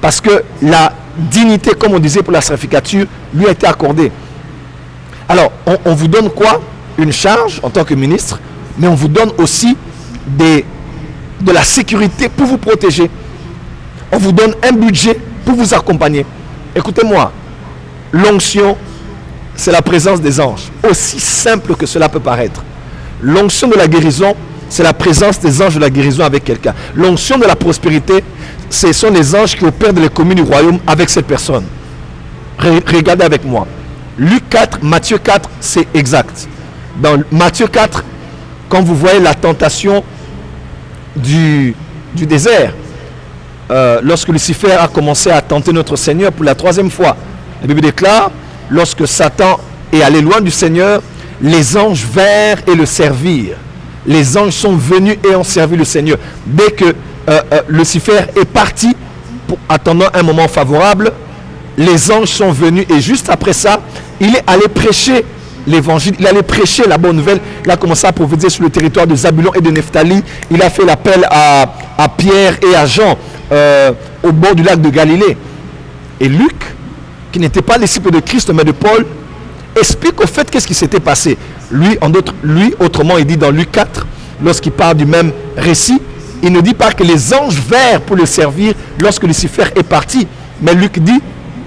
parce que la dignité, comme on disait pour la sacrificature, lui a été accordée. Alors, on vous donne quoi? Une charge en tant que ministre, mais on vous donne aussi de la sécurité pour vous protéger. On vous donne un budget pour vous accompagner. Écoutez-moi, l'onction, c'est la présence des anges. Aussi simple que cela peut paraître. L'onction de la guérison, c'est la présence des anges de la guérison avec quelqu'un. L'onction de la prospérité, ce sont les anges qui opèrent dans les communes du royaume avec cette personne. Regardez avec moi. Luc 4, Matthieu 4, c'est exact. Dans Matthieu 4, quand vous voyez la tentation du désert, lorsque Lucifer a commencé à tenter notre Seigneur pour la 3e fois, la Bible déclare, lorsque Satan est allé loin du Seigneur, les anges vinrent et le servirent. Les anges sont venus et ont servi le Seigneur. Dès que Lucifer est parti, attendant un moment favorable, les anges sont venus et juste après ça, il est allé prêcher l'évangile, il allait prêcher la bonne nouvelle. Il a commencé à prophétiser sur le territoire de Zabulon et de Nephtali. Il a fait l'appel à Pierre et à Jean au bord du lac de Galilée. Et Luc, qui n'était pas disciple de Christ mais de Paul, explique au fait qu'est-ce qui s'était passé. Lui, autrement, il dit dans Luc 4, lorsqu'il parle du même récit, il ne dit pas que les anges vinrent pour le servir lorsque Lucifer est parti. Mais Luc dit,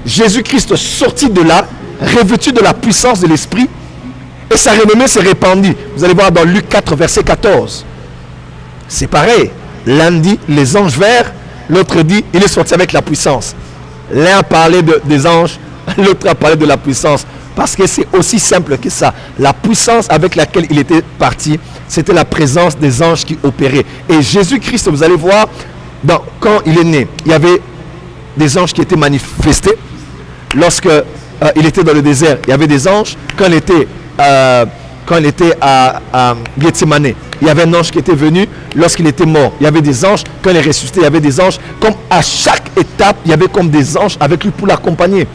Jésus-Christ sortit de là, revêtu de la puissance de l'Esprit, et sa renommée s'est répandue. Vous allez voir dans Luc 4, verset 14. C'est pareil. L'un dit, les anges vinrent, l'autre dit, il est sorti avec la puissance. L'un a parlé des anges, l'autre a parlé de la puissance. Parce que c'est aussi simple que ça. La puissance avec laquelle il était parti, c'était la présence des anges qui opéraient. Et Jésus-Christ, vous allez voir, quand il est né, il y avait des anges qui étaient manifestés. Lorsque il était dans le désert, il y avait des anges. Quand il était à Gethsemane, il y avait un ange qui était venu. Lorsqu'il était mort, il y avait des anges. Quand il est ressuscité, il y avait des anges. Comme à chaque étape, il y avait comme des anges avec lui pour l'accompagner.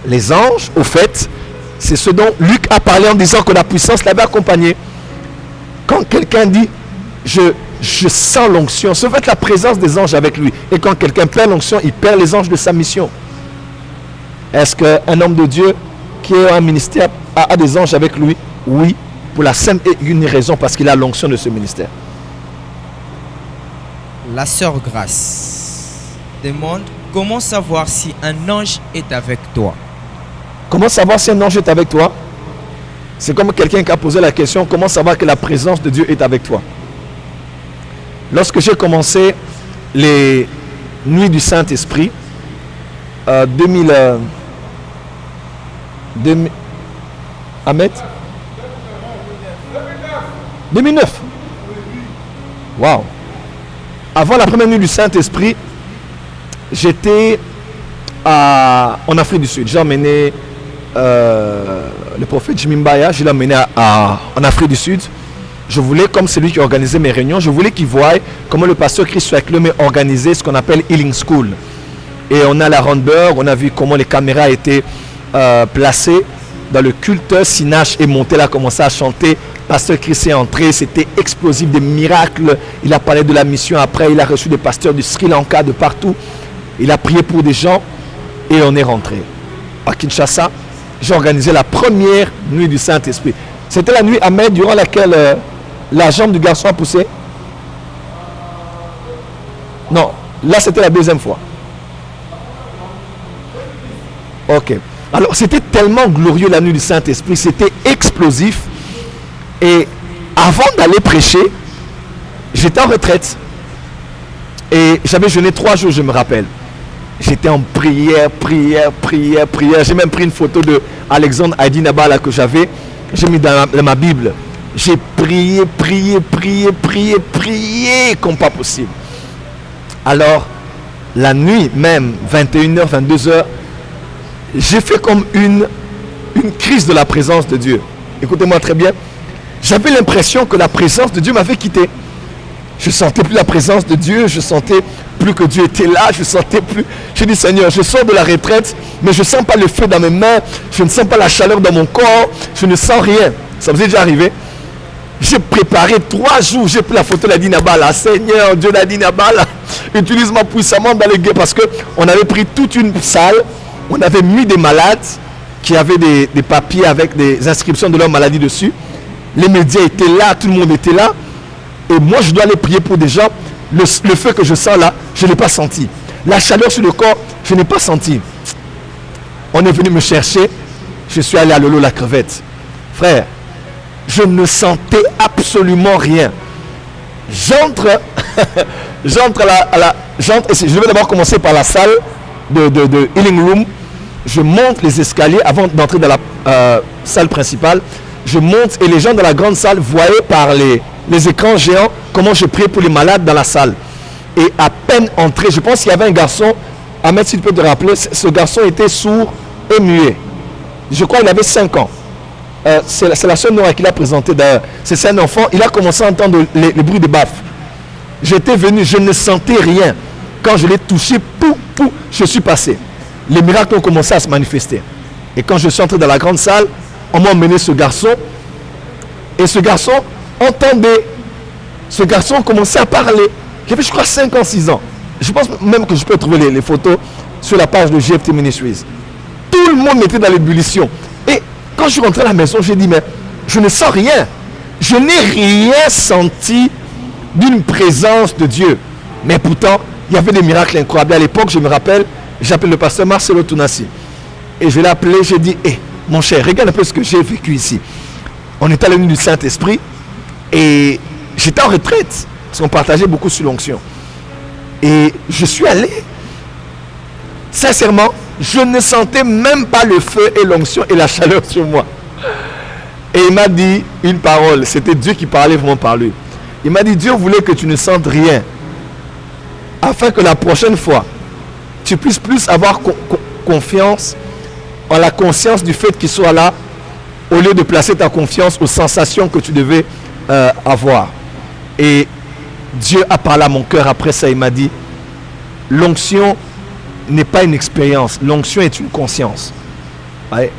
Les anges, au fait, c'est ce dont Luc a parlé en disant que la puissance l'avait accompagné. Quand quelqu'un dit je sens l'onction, c'est en fait la présence des anges avec lui. Et quand quelqu'un perd l'onction, il perd les anges de sa mission. Est-ce qu'un homme de Dieu qui a un ministère a des anges avec lui? Oui, pour la simple et unique raison, parce qu'il a l'onction de ce ministère. La sœur Grace demande comment savoir si un ange est avec toi. Comment savoir si un ange est avec toi? C'est comme quelqu'un qui a posé la question, comment savoir que la présence de Dieu est avec toi? Lorsque j'ai commencé les nuits du Saint-Esprit, 2000 Ahmed 2009. Waouh. Avant la première nuit du Saint-Esprit, j'étais en Afrique du Sud. J'ai emmené le prophète Jimmy Mbaya, je l'ai emmené en Afrique du Sud. Je voulais, comme celui qui organisait mes réunions, je voulais qu'il voie comment le pasteur Chris Swacklum organisait ce qu'on appelle Healing School. Et on a la Randburg, on a vu comment les caméras étaient placées dans le culte. Sinach est monté, il a commencé à chanter. Pasteur Chris est entré, c'était explosif, des miracles. Il a parlé de la mission. Après, il a reçu des pasteurs du Sri Lanka, de partout. Il a prié pour des gens et on est rentré. À Kinshasa, j'ai organisé la première nuit du Saint-Esprit. C'était la nuit, Ahmed, durant laquelle la jambe du garçon a poussé. Non, là c'était la deuxième fois. Ok. Alors c'était tellement glorieux la nuit du Saint-Esprit, c'était explosif. Et avant d'aller prêcher, j'étais en retraite. Et j'avais jeûné 3 jours, je me rappelle. J'étais en prière. J'ai même pris une photo de Alexandre Haïdi Nabala que j'avais. J'ai mis dans ma Bible. J'ai prié comme pas possible. Alors, la nuit même, 21h, 22h, j'ai fait comme une crise de la présence de Dieu. Écoutez-moi très bien. J'avais l'impression que la présence de Dieu m'avait quitté. Je sentais plus la présence de Dieu, je sentais plus que Dieu était là, je sentais plus. Je dis Seigneur, je sors de la retraite, mais je ne sens pas le feu dans mes mains, je ne sens pas la chaleur dans mon corps, je ne sens rien. Ça vous est déjà arrivé? J'ai préparé 3 jours, j'ai pris la photo de la Dinabala. Seigneur, Dieu de la Dinabala, utilise-moi puissamment dans le guet, parce qu'on avait pris toute une salle, on avait mis des malades qui avaient des papiers avec des inscriptions de leur maladie dessus. Les médias étaient là, tout le monde était là. Et moi, je dois aller prier pour des gens. Le feu que je sens là, je ne l'ai pas senti. La chaleur sur le corps, je n'ai pas senti. On est venu me chercher. Je suis allé à Lolo la crevette. Frère, je ne sentais absolument rien. J'entre et je vais d'abord commencer par la salle de Healing Room. Je monte les escaliers avant d'entrer dans la salle principale. Je monte et les gens dans la grande salle voyaient par les écrans géants comment je priais pour les malades dans la salle. Et à peine entré, je pense qu'il y avait un garçon, Ahmed, si tu peux te rappeler, ce garçon était sourd et muet. Je crois qu'il avait 5 ans. C'est la seule Nora qui l'a présenté d'ailleurs. C'est un enfant, il a commencé à entendre les bruits de baffes. J'étais venu, je ne sentais rien. Quand je l'ai touché, je suis passé. Les miracles ont commencé à se manifester. Et quand je suis entré dans la grande salle, on m'a emmené ce garçon. Et ce garçon entendait. Ce garçon commençait à parler. Il avait, je crois, 5 ans, 6 ans. Je pense même que je peux trouver les photos sur la page de GFT Ministries. Tout le monde était dans l'ébullition. Et quand quand je suis rentré à la maison, j'ai dit, mais je ne sens rien. Je n'ai rien senti d'une présence de Dieu. Mais pourtant, il y avait des miracles incroyables. À l'époque, je me rappelle, j'appelle le pasteur Marcelo Tunasi. Et je l'ai appelé, j'ai dit, mon cher, regarde un peu ce que j'ai vécu ici. On était à la nuit du Saint-Esprit et j'étais en retraite parce qu'on partageait beaucoup sur l'onction. Et je suis allé. Sincèrement, je ne sentais même pas le feu et l'onction et la chaleur sur moi. Et il m'a dit une parole. C'était Dieu qui parlait vraiment par lui. Il m'a dit, Dieu voulait que tu ne sentes rien, afin que la prochaine fois, tu puisses plus avoir confiance en la conscience du fait qu'il soit là, au lieu de placer ta confiance aux sensations que tu devais avoir. Et Dieu a parlé à mon cœur après ça. Il m'a dit, l'onction n'est pas une expérience, l'onction est une conscience. Ouais.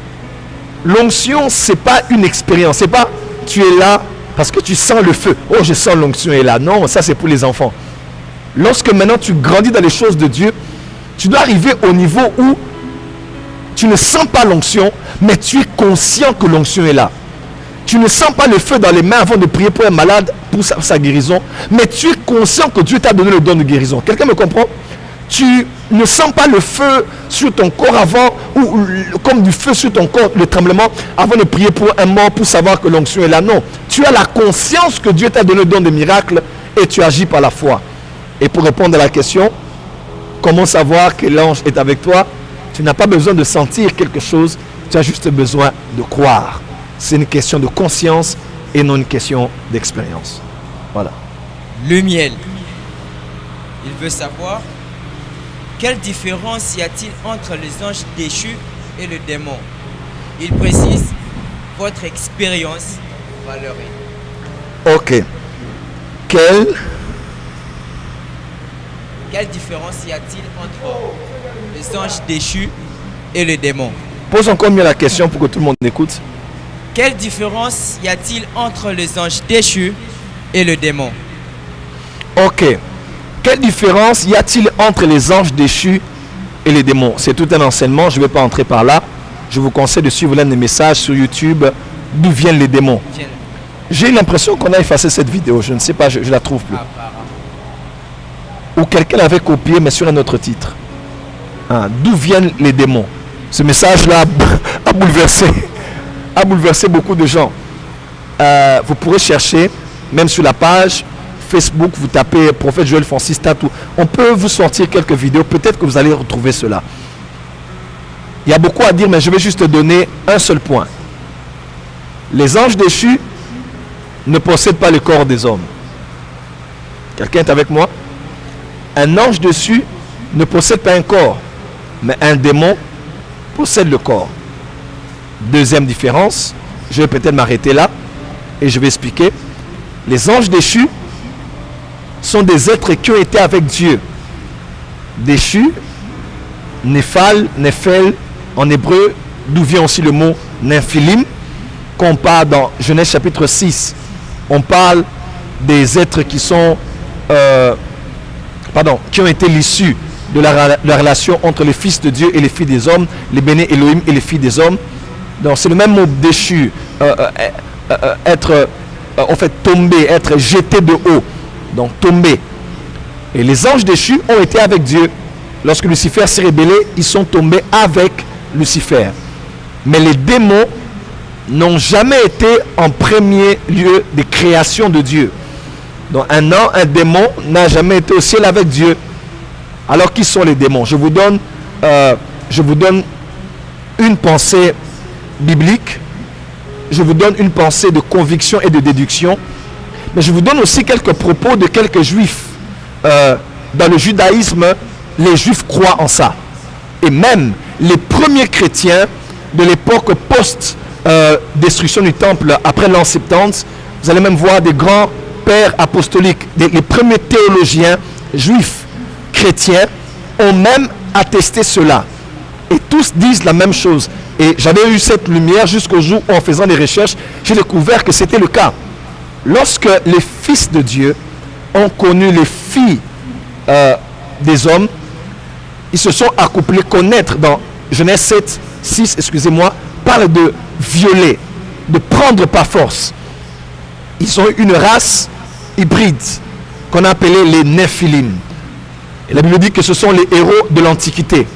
L'onction, c'est pas une expérience, c'est pas tu es là parce que tu sens le feu. Oh, je sens l'onction est là. Non, ça c'est pour les enfants. Lorsque maintenant tu grandis dans les choses de Dieu, tu dois arriver au niveau où tu ne sens pas l'onction, mais tu es conscient que l'onction est là. Tu ne sens pas le feu dans les mains avant de prier pour un malade, pour sa guérison, mais tu es conscient que Dieu t'a donné le don de guérison. Quelqu'un me comprend? Tu ne sens pas le feu sur ton corps avant, ou comme du feu sur ton corps, le tremblement, avant de prier pour un mort, pour savoir que l'onction est là. Non, tu as la conscience que Dieu t'a donné le don de miracle et tu agis par la foi. Et pour répondre à la question, comment savoir que l'ange est avec toi? Tu n'as pas besoin de sentir quelque chose, tu as juste besoin de croire. C'est une question de conscience et non une question d'expérience. Voilà. Le miel. Il veut savoir quelle différence y a-t-il entre les anges déchus et le démon. Il précise votre expérience valeureuse. Ok. Quelle différence y a-t-il entre les anges déchus et le démon? Pose encore mieux la question pour que tout le monde écoute. Quelle différence y a-t-il entre les anges déchus et le démon? Ok. Quelle différence y a-t-il entre les anges déchus et les démons? C'est tout un enseignement, je ne vais pas entrer par là. Je vous conseille de suivre l'un des messages sur YouTube, d'où viennent les démons. J'ai l'impression qu'on a effacé cette vidéo, je ne sais pas, je ne la trouve plus. Ou quelqu'un l'avait copié, mais sur un autre titre. D'où viennent les démons? Ce message-là a bouleversé beaucoup de gens. Vous pourrez chercher, même sur la page Facebook, vous tapez Prophète Joël Francis Tatou. On peut vous sortir quelques vidéos, peut-être que vous allez retrouver cela. Il y a beaucoup à dire, mais je vais juste te donner un seul point. Les anges déchus ne possèdent pas le corps des hommes. Quelqu'un est avec moi? Un ange déchu ne possède pas un corps, mais un démon possède le corps. Deuxième différence, je vais peut-être m'arrêter là et je vais expliquer. Les anges déchus sont des êtres qui ont été avec Dieu. Déchus, Néphal, Néphel, en hébreu, d'où vient aussi le mot Nephilim, qu'on parle dans Genèse chapitre 6. On parle des êtres qui sont, qui ont été l'issue de la relation entre les fils de Dieu et les filles des hommes, les béné Elohim et les filles des hommes. Donc c'est le même mot déchu, être, en fait, tomber, être jeté de haut. Donc tomber. Et les anges déchus ont été avec Dieu. Lorsque Lucifer s'est rébellé, ils sont tombés avec Lucifer. Mais les démons n'ont jamais été en premier lieu des créations de Dieu. Donc un démon n'a jamais été au ciel avec Dieu. Alors qui sont les démons? Je vous donne une pensée biblique. Je vous donne une pensée de conviction et de déduction. Mais je vous donne aussi quelques propos de quelques juifs. Dans le judaïsme, les juifs croient en ça. Et même les premiers chrétiens de l'époque post-destruction du temple après l'an 70, vous allez même voir des grands pères apostoliques, les premiers théologiens juifs chrétiens ont même attesté cela. Et tous disent la même chose. Et j'avais eu cette lumière jusqu'au jour où, en faisant des recherches, j'ai découvert que c'était le cas. Lorsque les fils de Dieu ont connu les filles des hommes, ils se sont accouplés. Connaître dans Genèse 7, 6, excusez-moi, parle de violer, de prendre par force. Ils ont eu une race hybride qu'on a appelée les Néphilim. Et la Bible dit que ce sont les héros de l'Antiquité.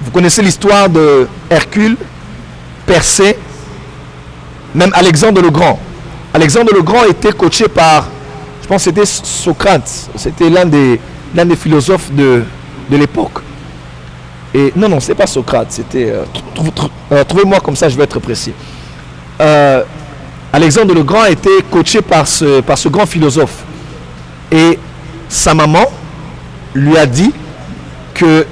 Vous connaissez l'histoire de Hercule, Persée, même Alexandre le Grand. Alexandre le Grand était coaché par, je pense que c'était Socrate, c'était l'un des philosophes de l'époque. Et non, c'est pas Socrate, c'était... trouvez-moi comme ça, je vais être précis. Alexandre le Grand a été coaché par ce grand philosophe. Et sa maman lui a dit que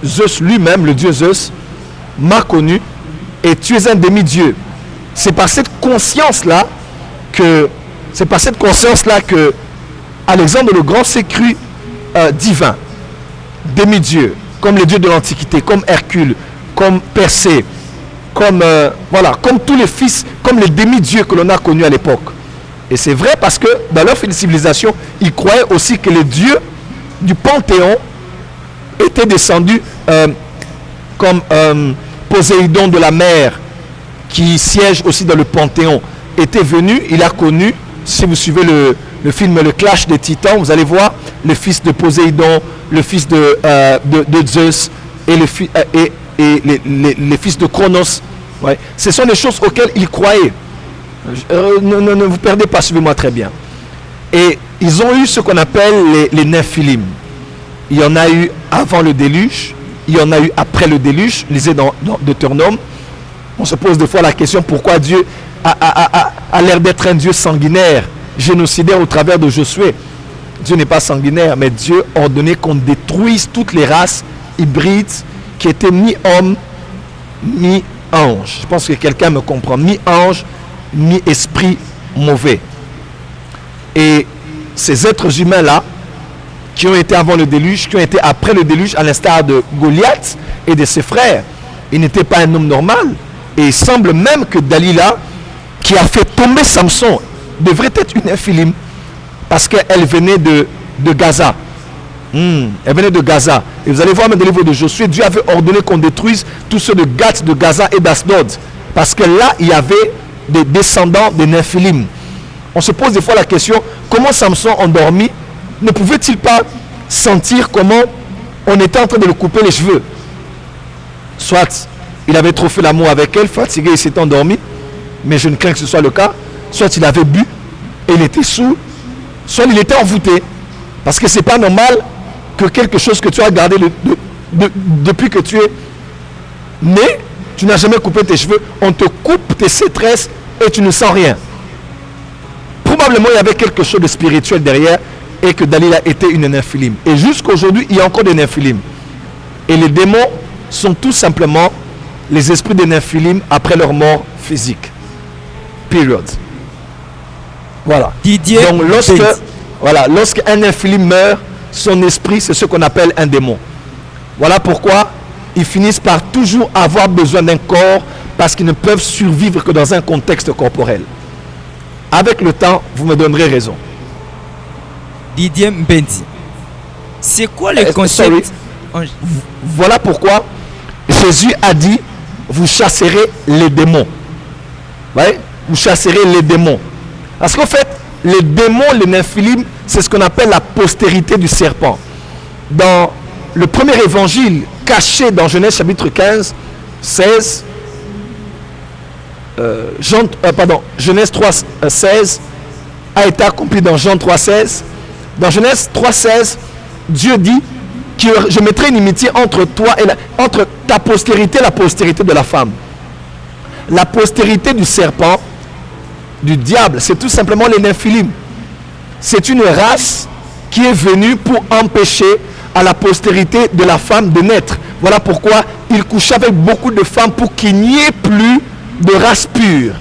Zeus lui-même, le dieu Zeus, m'a connu et tu es un demi-dieu. C'est par cette conscience-là que Alexandre le Grand s'est cru divin, demi-dieu, comme les dieux de l'Antiquité, comme Hercule, comme Persée, comme tous les fils, comme les demi-dieux que l'on a connus à l'époque. Et c'est vrai parce que dans leur civilisation, ils croyaient aussi que les dieux du Panthéon étaient descendus comme Poséidon de la mer, qui siège aussi dans le Panthéon, était venu, il a connu, si vous suivez le film Le Clash des Titans, vous allez voir le fils de Poséidon, le fils de Zeus et les fils de Chronos. Ouais. Ce sont des choses auxquelles ils croyaient. Ne vous perdez pas, suivez-moi très bien. Et ils ont eu ce qu'on appelle les Néphilim. Il y en a eu avant le déluge, il y en a eu après le déluge. Lisez dans Deutéronome. On se pose des fois la question pourquoi Dieu a l'air d'être un Dieu sanguinaire, génocidaire au travers de Josué. Dieu n'est pas sanguinaire, mais Dieu a ordonné qu'on détruise toutes les races hybrides qui étaient mi-homme, mi-ange. Je pense que quelqu'un me comprend. Mi-ange, mi-esprit mauvais. Et ces êtres humains-là, qui ont été avant le déluge, qui ont été après le déluge, à l'instar de Goliath et de ses frères, il n'était pas un homme normal. Et il semble même que Dalila, qui a fait tomber Samson, devrait être une Néphilim, parce qu'elle venait de Gaza. Elle venait de Gaza. Et vous allez voir dans le livre de Josué, Dieu avait ordonné qu'on détruise tous ceux de Gath, de Gaza et d'Asdod. Parce que là, il y avait des descendants des Néphilim. On se pose des fois la question, comment Samson endormi ne pouvait-il pas sentir comment on était en train de le couper les cheveux? Soit il avait trop fait l'amour avec elle, fatigué, il s'est endormi, mais je ne crains que ce soit le cas. Soit il avait bu et il était saoul, soit il était envoûté. Parce que c'est pas normal que quelque chose que tu as gardé depuis que tu es né, tu n'as jamais coupé tes cheveux, on te coupe tes tresses et tu ne sens rien. Probablement il y avait quelque chose de spirituel derrière et que Dalila était une Néphilim. Et jusqu'aujourd'hui, il y a encore des Néphilim. Et les démons sont tout simplement les esprits des Néphilim après leur mort physique. Period. Voilà. Didier. Donc lorsqu'un Néphilim meurt, son esprit, c'est ce qu'on appelle un démon. Voilà pourquoi ils finissent par toujours avoir besoin d'un corps, parce qu'ils ne peuvent survivre que dans un contexte corporel. Avec le temps, vous me donnerez raison. Didier Mbendi, c'est quoi le concept? Voilà pourquoi Jésus a dit, vous chasserez les démons. Ouais? Vous chasserez les démons. Parce qu'en fait, les démons, les Néphilim, c'est ce qu'on appelle la postérité du serpent. Dans le premier évangile caché dans Genèse chapitre 15, 16, Genèse 3, 16 a été accompli dans Jean 3, 16. Dans Genèse 3, 16, Dieu dit que je mettrai une inimitié entre toi et entre ta postérité et la postérité de la femme. La postérité du serpent, du diable, c'est tout simplement les Néphilim. C'est une race qui est venue pour empêcher à la postérité de la femme de naître. Voilà pourquoi il couchait avec beaucoup de femmes pour qu'il n'y ait plus de race pure.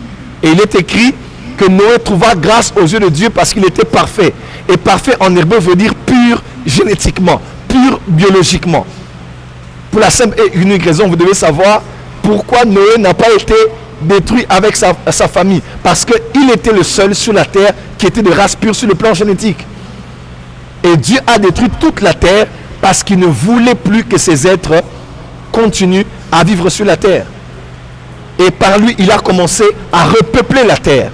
Et il est écrit que Noé trouva grâce aux yeux de Dieu parce qu'il était parfait. Et parfait en hébreu veut dire pur génétiquement, pur biologiquement. Pour la simple et unique raison, vous devez savoir pourquoi Noé n'a pas été détruit avec sa famille. Parce qu'il était le seul sur la terre qui était de race pure sur le plan génétique. Et Dieu a détruit toute la terre parce qu'il ne voulait plus que ces êtres continuent à vivre sur la terre. Et par lui, il a commencé à repeupler la terre.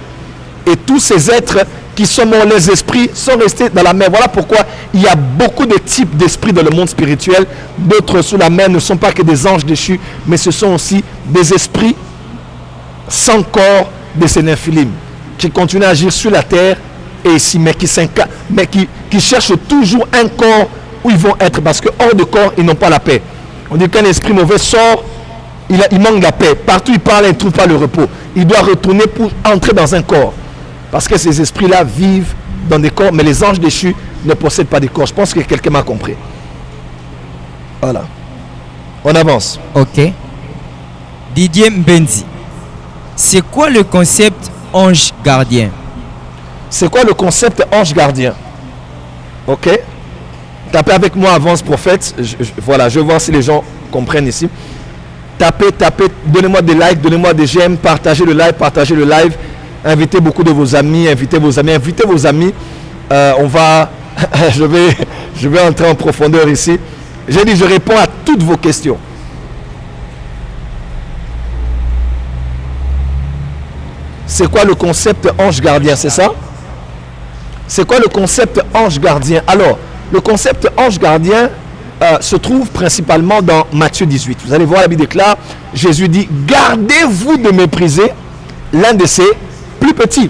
Et tous ces êtres qui sont morts, les esprits, sont restés dans la mer. Voilà pourquoi il y a beaucoup de types d'esprits dans le monde spirituel. D'autres sous la mer ne sont pas que des anges déchus, mais ce sont aussi des esprits sans corps, des néphilim, qui continuent à agir sur la terre et ici, mais qui cherchent toujours un corps où ils vont être, parce que hors de corps, ils n'ont pas la paix. On dit qu'un esprit mauvais sort, il manque la paix. Partout il parle, il ne trouve pas le repos. Il doit retourner pour entrer dans un corps. Parce que ces esprits-là vivent dans des corps, mais les anges déchus ne possèdent pas des corps. Je pense que quelqu'un m'a compris. Voilà. On avance. Ok. Didier Mbenzi. C'est quoi le concept ange gardien? C'est quoi le concept ange gardien? Ok. Tapez avec moi Avance Prophète. Voilà, je vais voir si les gens comprennent ici. Tapez, donnez-moi des likes, donnez-moi des j'aime, partagez le live. Invitez beaucoup de vos amis, invitez vos amis. On va, je vais entrer en profondeur ici. J'ai dit, je réponds à toutes vos questions. C'est quoi le concept ange gardien, c'est ça? C'est quoi le concept ange gardien? Alors, le concept ange gardien se trouve principalement dans Matthieu 18. Vous allez voir, la Bible déclare, Jésus dit, gardez-vous de mépriser l'un de ces plus petits.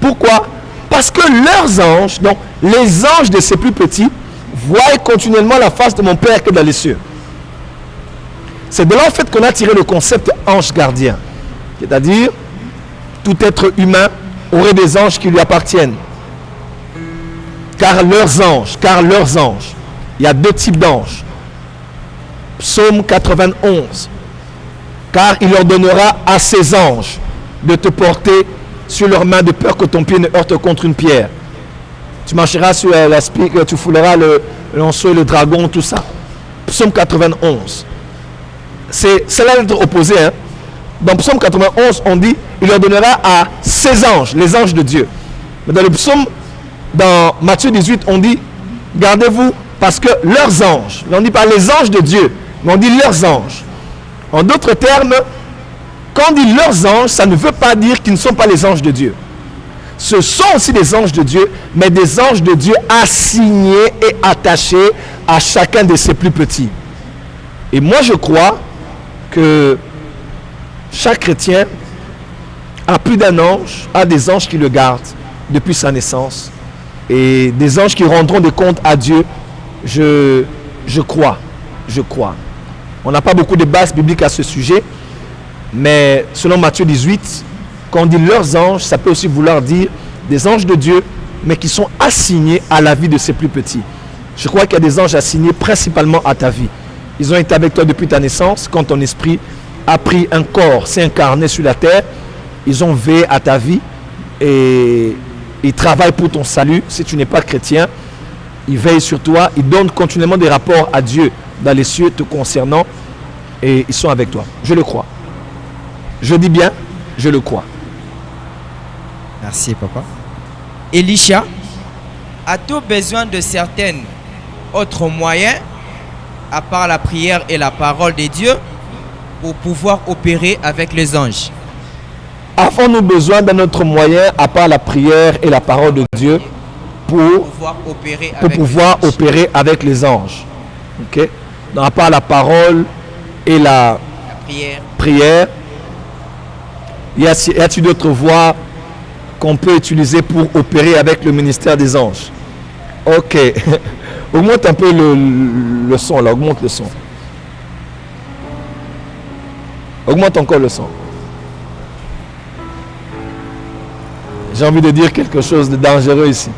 Pourquoi? Parce que leurs anges, donc les anges de ces plus petits, voient continuellement la face de mon Père qui est dans les cieux. C'est de là en fait qu'on a tiré le concept ange gardien. C'est-à-dire, tout être humain aurait des anges qui lui appartiennent. Car leurs anges, il y a deux types d'anges. Psaume 91. Car il ordonnera à ses anges de te porter sur leurs mains de peur que ton pied ne heurte contre une pierre. Tu marcheras sur la spique, tu fouleras le lanceau et le dragon, tout ça. Psaume 91. C'est la lettre opposée. Hein? Dans Psaume 91, on dit, il ordonnera à ses anges, les anges de Dieu. Mais dans le psaume, dans Matthieu 18, on dit, gardez-vous, parce que leurs anges, on ne dit pas les anges de Dieu, mais on dit leurs anges. En d'autres termes, quand on dit leurs anges, ça ne veut pas dire qu'ils ne sont pas les anges de Dieu. Ce sont aussi des anges de Dieu, mais des anges de Dieu assignés et attachés à chacun de ses plus petits. Et moi, je crois que chaque chrétien a plus d'un ange, a des anges qui le gardent depuis sa naissance. Et des anges qui rendront des comptes à Dieu. Je crois. On n'a pas beaucoup de bases bibliques à ce sujet. Mais selon Matthieu 18, quand on dit leurs anges, ça peut aussi vouloir dire des anges de Dieu, mais qui sont assignés à la vie de ses plus petits. Je crois qu'il y a des anges assignés principalement à ta vie. Ils ont été avec toi depuis ta naissance, quand ton esprit a pris un corps, s'est incarné sur la terre. Ils ont veillé à ta vie et ils travaillent pour ton salut. Si tu n'es pas chrétien, ils veillent sur toi. Ils donnent continuellement des rapports à Dieu dans les cieux te concernant et ils sont avec toi. Je le crois. Je dis bien, je le crois. Merci, papa. Elisha, as-tu besoin de certains autres moyens, à part la prière et la parole de Dieu, pour pouvoir opérer avec les anges? Avons-nous besoin d'un autre moyen, à part la prière et la parole de Dieu, pour pouvoir opérer avec les anges? Ok? Donc, à part la parole et la prière, y a-t-il d'autres voies qu'on peut utiliser pour opérer avec le ministère des anges? Ok. Augmente un peu le son là, augmente le son. Augmente encore le son. J'ai envie de dire quelque chose de dangereux ici.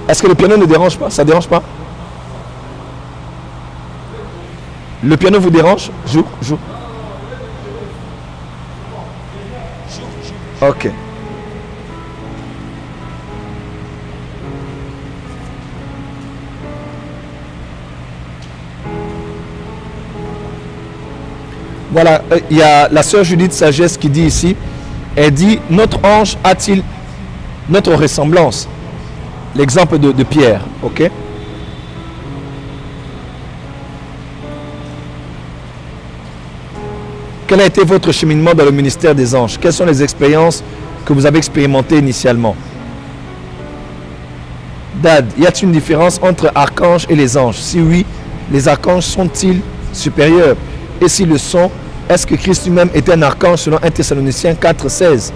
Est-ce que le piano ne dérange pas? Ça ne dérange pas? Le piano vous dérange? Joue. Ok. Voilà, il y a la sœur Judith Sagesse qui dit ici, elle dit, notre ange a-t-il notre ressemblance? L'exemple de Pierre, ok? Quel a été votre cheminement dans le ministère des anges? Quelles sont les expériences que vous avez expérimentées initialement? Dad, y a-t-il une différence entre archanges et les anges? Si oui, les archanges sont-ils supérieurs? Et s'ils le sont, est-ce que Christ lui-même était un archange selon 1 Thessaloniciens 4,16?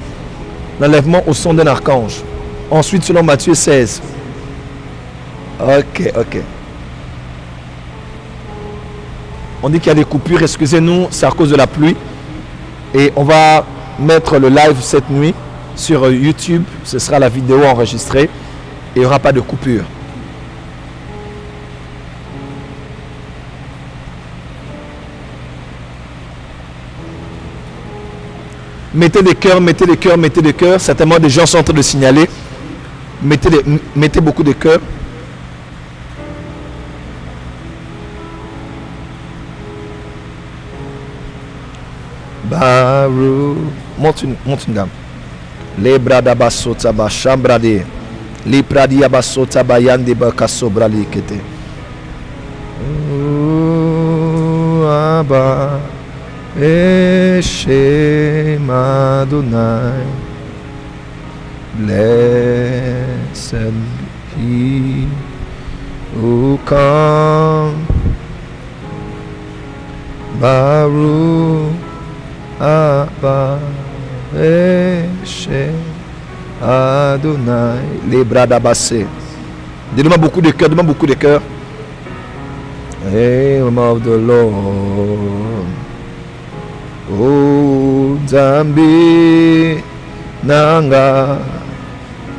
L'enlèvement au son d'un archange. Ensuite, selon Matthieu 16. Ok. On dit qu'il y a des coupures, excusez-nous, c'est à cause de la pluie. Et on va mettre le live cette nuit sur YouTube. Ce sera la vidéo enregistrée. Et il n'y aura pas de coupure. Mettez des cœurs, mettez des cœurs, mettez des cœurs. Certainement des gens sont en train de signaler. Mettez beaucoup de cœurs. Baru. Monte une gamme. Les brada basota ba chambrade. Les pradia basota ba yande ba kasobrali kete. Aba. Eshem Adonai, blessed He who comes, Baruch Abba Eshem Adonai, les bras d'abassé. Donne-moi beaucoup de cœur, donne-moi beaucoup de cœur. Name of the Lord. O Zambi Nanga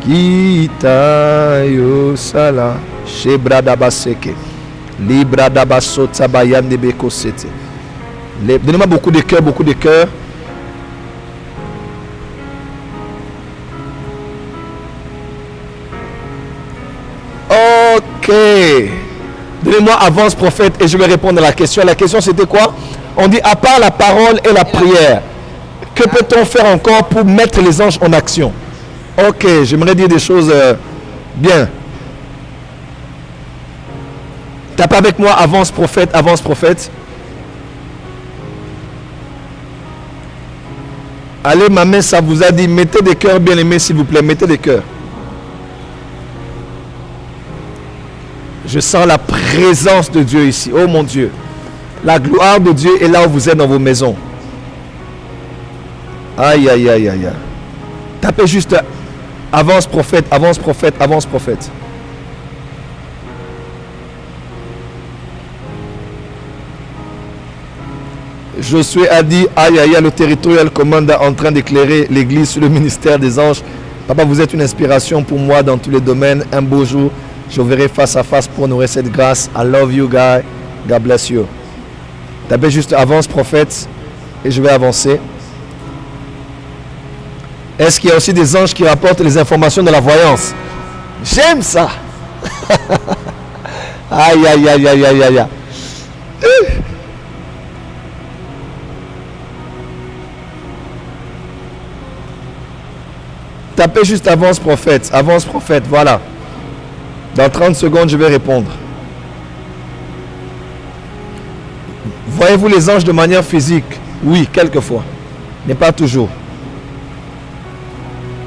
Kita Yosala Shebrada Baseke Librada Basota Bayande Beko Sete. Donnez-moi beaucoup de cœur, beaucoup de cœur. Ok. Donnez-moi avance prophète et je vais répondre à la question. La question c'était quoi? On dit à part la parole et la prière, que peut-on faire encore pour mettre les anges en action? Ok, j'aimerais dire des choses bien. Tape avec moi, avance prophète, avance prophète. Allez, ma main, ça vous a dit, mettez des cœurs bien aimés, s'il vous plaît, mettez des cœurs. Je sens la présence de Dieu ici, oh mon Dieu. La gloire de Dieu est là où vous êtes dans vos maisons. Aïe, aïe, aïe, aïe. Tapez juste avance prophète, avance prophète, avance prophète. Josué a dit, aïe, aïe, aïe, le territorial commandant en train d'éclairer l'église sur le ministère des anges. Papa, vous êtes une inspiration pour moi dans tous les domaines. Un beau jour, je verrai face à face pour honorer cette grâce. I love you, guy. God bless you. Tapez juste avance prophète et je vais avancer. Est-ce qu'il y a aussi des anges qui rapportent les informations de la voyance? J'aime ça. Aïe, aïe, aïe, aïe, aïe, aïe. Tapez juste avance prophète, voilà. Dans 30 secondes, je vais répondre. Voyez-vous les anges de manière physique? Oui, quelquefois, mais pas toujours.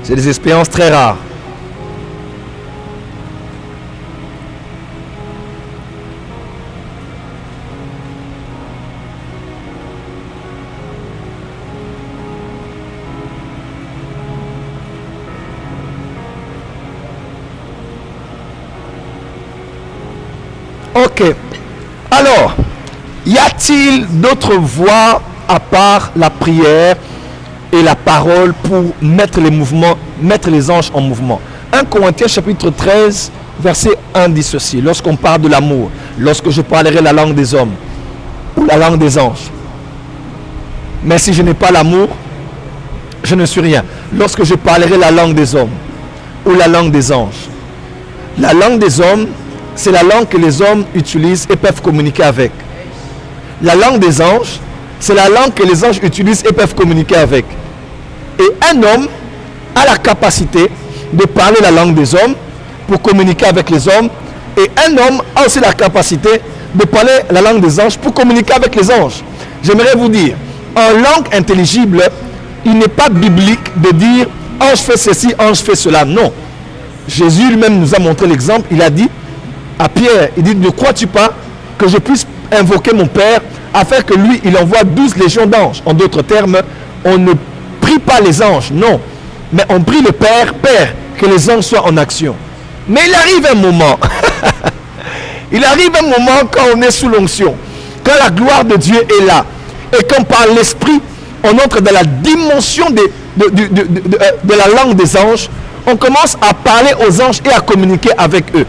C'est des expériences très rares. Ok. Alors, y a-t-il d'autres voies à part la prière et la parole pour mettre les anges en mouvement? 1 Corinthiens chapitre 13 verset 1 dit ceci: lorsqu'on parle de l'amour, lorsque je parlerai la langue des hommes ou la langue des anges, mais si je n'ai pas l'amour, je ne suis rien. Lorsque je parlerai la langue des hommes ou la langue des anges, la langue des hommes, c'est la langue que les hommes utilisent et peuvent communiquer avec. La langue des anges, c'est la langue que les anges utilisent et peuvent communiquer avec. Et un homme a la capacité de parler la langue des hommes pour communiquer avec les hommes. Et un homme a aussi la capacité de parler la langue des anges pour communiquer avec les anges. J'aimerais vous dire, en langue intelligible, il n'est pas biblique de dire ange fait ceci, ange fait cela. Non. Jésus lui-même nous a montré l'exemple. Il a dit à Pierre, il dit, ne crois-tu pas que je puisse invoquer mon Père afin que lui, il envoie 12 légions d'anges. En d'autres termes, on ne prie pas les anges, non. Mais on prie le Père, Père, que les anges soient en action. Mais il arrive un moment, il arrive un moment quand on est sous l'onction, quand la gloire de Dieu est là, et quand par l'Esprit, on entre dans la dimension de la langue des anges, on commence à parler aux anges et à communiquer avec eux.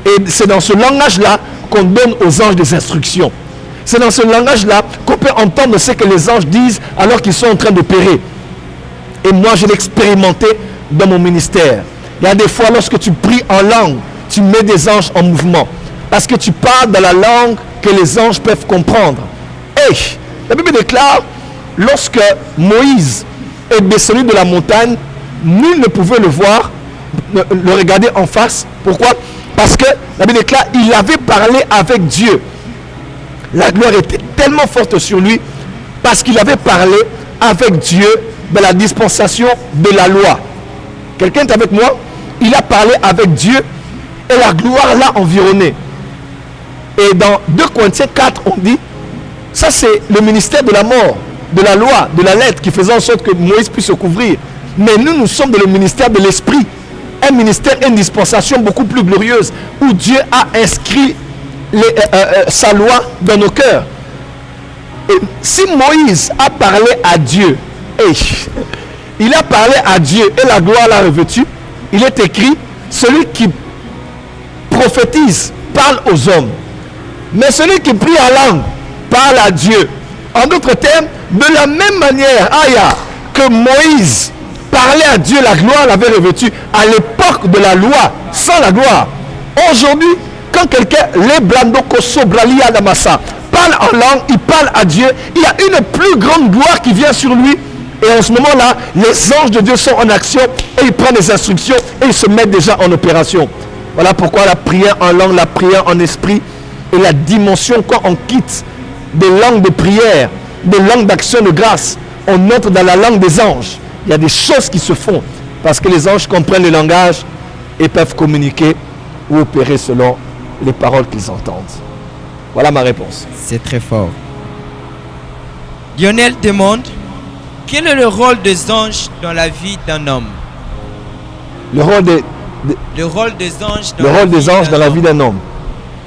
Et c'est dans ce langage-là qu'on donne aux anges des instructions. C'est dans ce langage-là qu'on peut entendre ce que les anges disent alors qu'ils sont en train d'opérer. Et moi, je l'ai expérimenté dans mon ministère. Il y a des fois, lorsque tu pries en langue, tu mets des anges en mouvement. Parce que tu parles dans la langue que les anges peuvent comprendre. Et la Bible déclare, lorsque Moïse est descendu de la montagne, nul ne pouvait le voir, le regarder en face. Pourquoi? Parce que la Bible déclare, il avait parlé avec Dieu. La gloire était tellement forte sur lui parce qu'il avait parlé avec Dieu dans la dispensation de la loi. Quelqu'un est avec moi? Il a parlé avec Dieu et la gloire l'a environné. Et dans 2 Corinthiens 4, on dit, ça c'est le ministère de la mort, de la loi, de la lettre qui faisait en sorte que Moïse puisse se couvrir. Mais nous, nous sommes dans le ministère de l'esprit. Un ministère, une dispensation beaucoup plus glorieuse où Dieu a inscrit sa loi dans nos cœurs. Et si Moïse a parlé à Dieu, il a parlé à Dieu et la gloire l'a revêtu, il est écrit, celui qui prophétise parle aux hommes, mais celui qui prie en langue parle à Dieu. En d'autres termes, de la même manière que Moïse parlait à Dieu, la gloire l'avait revêtu à l'époque de la loi, sans la gloire. Aujourd'hui, quand quelqu'un, les blando koso bralia damasa, parle en langue, il parle à Dieu, il y a une plus grande gloire qui vient sur lui. Et en ce moment-là, les anges de Dieu sont en action et ils prennent les instructions et ils se mettent déjà en opération. Voilà pourquoi la prière en langue, la prière en esprit et la dimension, quand on quitte des langues de prière, des langues d'action de grâce, on entre dans la langue des anges. Il y a des choses qui se font parce que les anges comprennent le langage et peuvent communiquer ou opérer selon les paroles qu'ils entendent. Voilà ma réponse. C'est très fort. Lionel demande, quel est le rôle des anges dans la vie d'un homme? Le rôle des anges dans la vie d'un homme.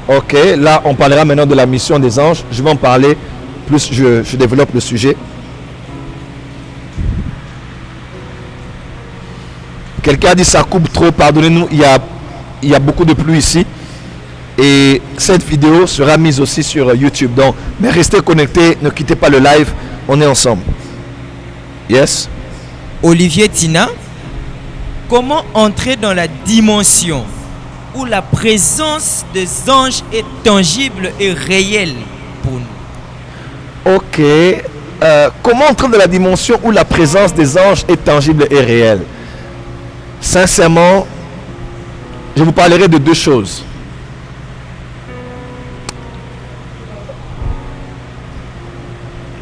Ok, là on parlera maintenant de la mission des anges. Je vais en parler plus, je développe le sujet. Quelqu'un a dit ça coupe trop, pardonnez-nous, il y a beaucoup de pluie ici. Et cette vidéo sera mise aussi sur YouTube. Donc, mais restez connectés, ne quittez pas le live, on est ensemble. Yes. Olivier Tina, comment entrer dans la dimension où la présence des anges est tangible et réelle pour nous? Ok. Comment entrer dans la dimension où la présence des anges est tangible et réelle? Sincèrement, je vous parlerai de deux choses.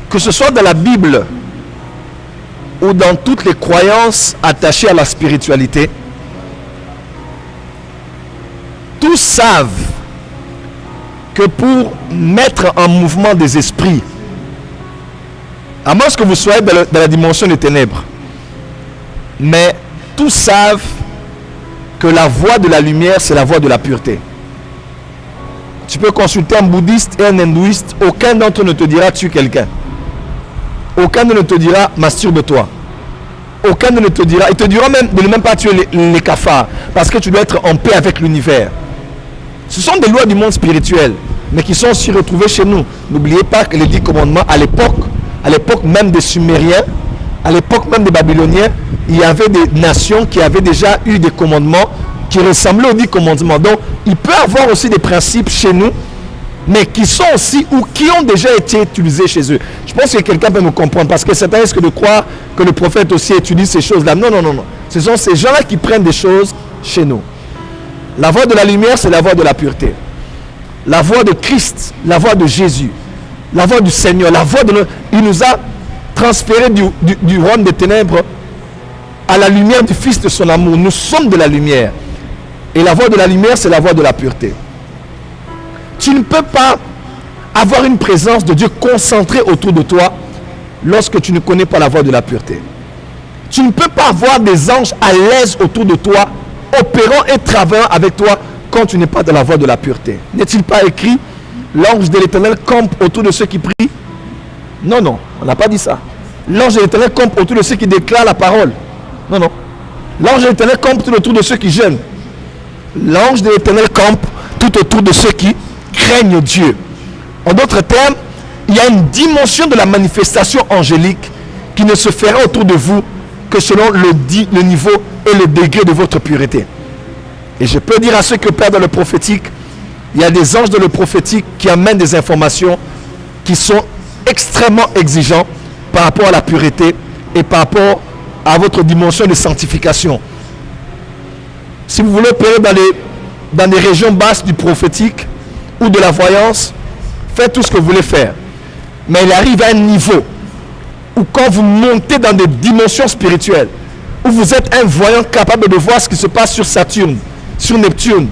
Que ce soit dans la Bible ou dans toutes les croyances attachées à la spiritualité, tous savent que pour mettre en mouvement des esprits, à moins que vous soyez dans la dimension des ténèbres, mais tous savent que la voie de la lumière, c'est la voie de la pureté. Tu peux consulter un bouddhiste et un hindouiste, aucun d'entre eux ne te dira tue quelqu'un. Aucun ne te dira masturbe-toi. Aucun ne te dira, il te dira même de ne même pas tuer les cafards, parce que tu dois être en paix avec l'univers. Ce sont des lois du monde spirituel, mais qui sont aussi retrouvées chez nous. N'oubliez pas que les 10 commandements, à l'époque même des Sumériens, à l'époque même des Babyloniens, il y avait des nations qui avaient déjà eu des commandements qui ressemblaient aux 10 commandements. Donc, il peut y avoir aussi des principes chez nous, mais qui sont aussi ou qui ont déjà été utilisés chez eux. Je pense que quelqu'un peut me comprendre, parce que certains risquent de croire que le prophète aussi utilise ces choses-là. Non. Ce sont ces gens-là qui prennent des choses chez nous. La voie de la lumière, c'est la voie de la pureté. La voie de Christ, la voie de Jésus, la voie du Seigneur, la voie de il nous a transférés du royaume des ténèbres à la lumière du Fils de son amour. Nous sommes de la lumière. Et la voie de la lumière, c'est la voie de la pureté. Tu ne peux pas avoir une présence de Dieu concentrée autour de toi lorsque tu ne connais pas la voie de la pureté. Tu ne peux pas avoir des anges à l'aise autour de toi, opérant et travaillant avec toi quand tu n'es pas dans la voie de la pureté. N'est-il pas écrit, l'ange de l'Éternel campe autour de ceux qui prient? Non, non, on n'a pas dit ça. L'ange de l'Éternel campe autour de ceux qui déclarent la parole. Non, non. L'ange de l'Éternel campe tout autour de ceux qui jeûnent. L'ange de l'Éternel campe tout autour de ceux qui craignent Dieu. En d'autres termes, il y a une dimension de la manifestation angélique qui ne se fera autour de vous que selon le niveau et le degré de votre pureté. Et je peux dire à ceux qui opèrent dans le prophétique, il y a des anges dans le prophétique qui amènent des informations qui sont extrêmement exigeants par rapport à la pureté et par rapport à votre dimension de sanctification. Si vous voulez opérer dans les régions basses du prophétique ou de la voyance, faites tout ce que vous voulez faire. Mais il arrive à un niveau où quand vous montez dans des dimensions spirituelles, où vous êtes un voyant capable de voir ce qui se passe sur Saturne, sur Neptune,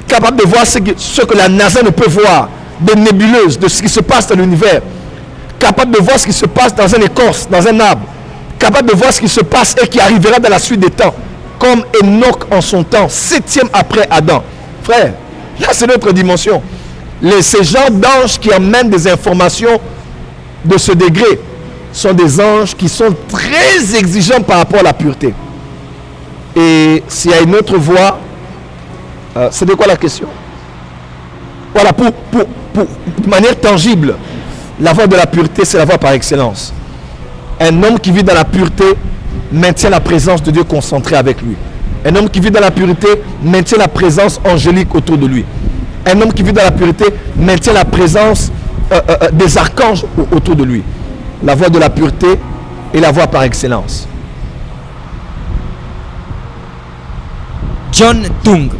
capable de voir ce que la NASA ne peut voir, des nébuleuses, de ce qui se passe dans l'univers, capable de voir ce qui se passe dans un écorce, dans un arbre, capable de voir ce qui se passe et qui arrivera dans la suite des temps, comme Enoch en son temps, 7e après Adam. Frère, là c'est notre dimension. Ces genres d'anges qui amènent des informations de ce degré sont des anges qui sont très exigeants par rapport à la pureté. Et s'il y a une autre voie, c'est de quoi la question? Voilà, de manière tangible, la voie de la pureté, c'est la voie par excellence. Un homme qui vit dans la pureté maintient la présence de Dieu concentrée avec lui. Un homme qui vit dans la pureté maintient la présence angélique autour de lui. Un homme qui vit dans la pureté maintient la présence des archanges autour de lui. La voie de la pureté est la voie par excellence. John Tung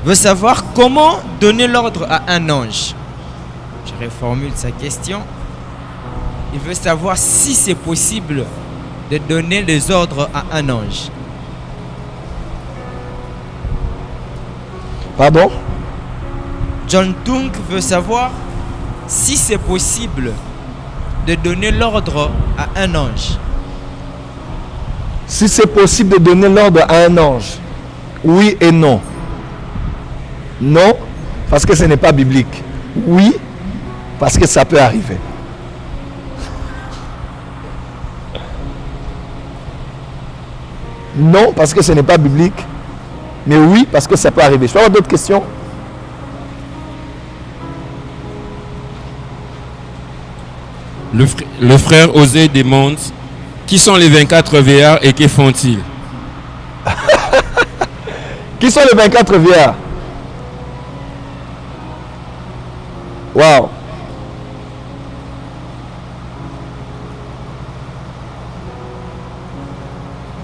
veut savoir comment donner l'ordre à un ange. Je reformule sa question. Il veut savoir si c'est possible de donner les ordres à un ange. Pardon? John Tung veut savoir si c'est possible de donner l'ordre à un ange. Si c'est possible de donner l'ordre à un ange, oui et non. Non, parce que ce n'est pas biblique. Oui, parce que ça peut arriver. Non, parce que ce n'est pas biblique. Mais oui, parce que ça peut arriver. Je peux avoir d'autres questions? Le frère Osé demande qui sont les 24 vieillards et que font-ils? Qui sont les 24 vieillards? Waouh!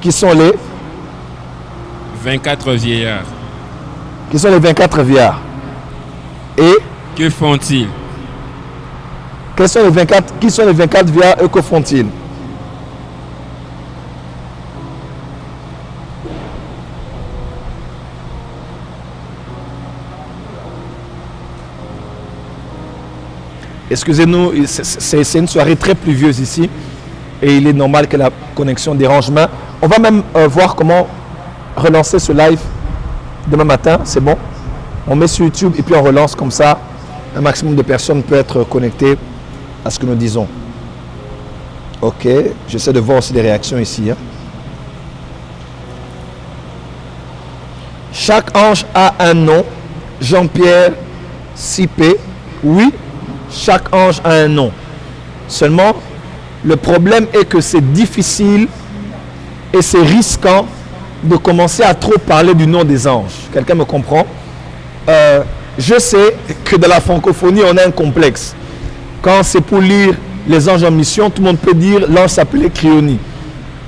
Qui sont les 24 vieillards. Qui sont les 24 vieillards? Et que font-ils? Qui sont les 24 vieillards et que font-ils? Excusez-nous, c'est une soirée très pluvieuse ici et il est normal que la connexion dérange. Mais on va même voir comment relancer ce live demain matin, c'est bon? On met sur YouTube et puis on relance comme ça. Un maximum de personnes peut être connectées à ce que nous disons. Ok, j'essaie de voir aussi les réactions ici. Chaque ange a un nom. Jean-Pierre Sipé, oui, chaque ange a un nom. Seulement, le problème est que c'est difficile et c'est risquant de commencer à trop parler du nom des anges. Quelqu'un me comprend? Je sais que dans la francophonie, on a un complexe. Quand c'est pour lire les anges en mission, tout le monde peut dire l'ange s'appelait Crioni.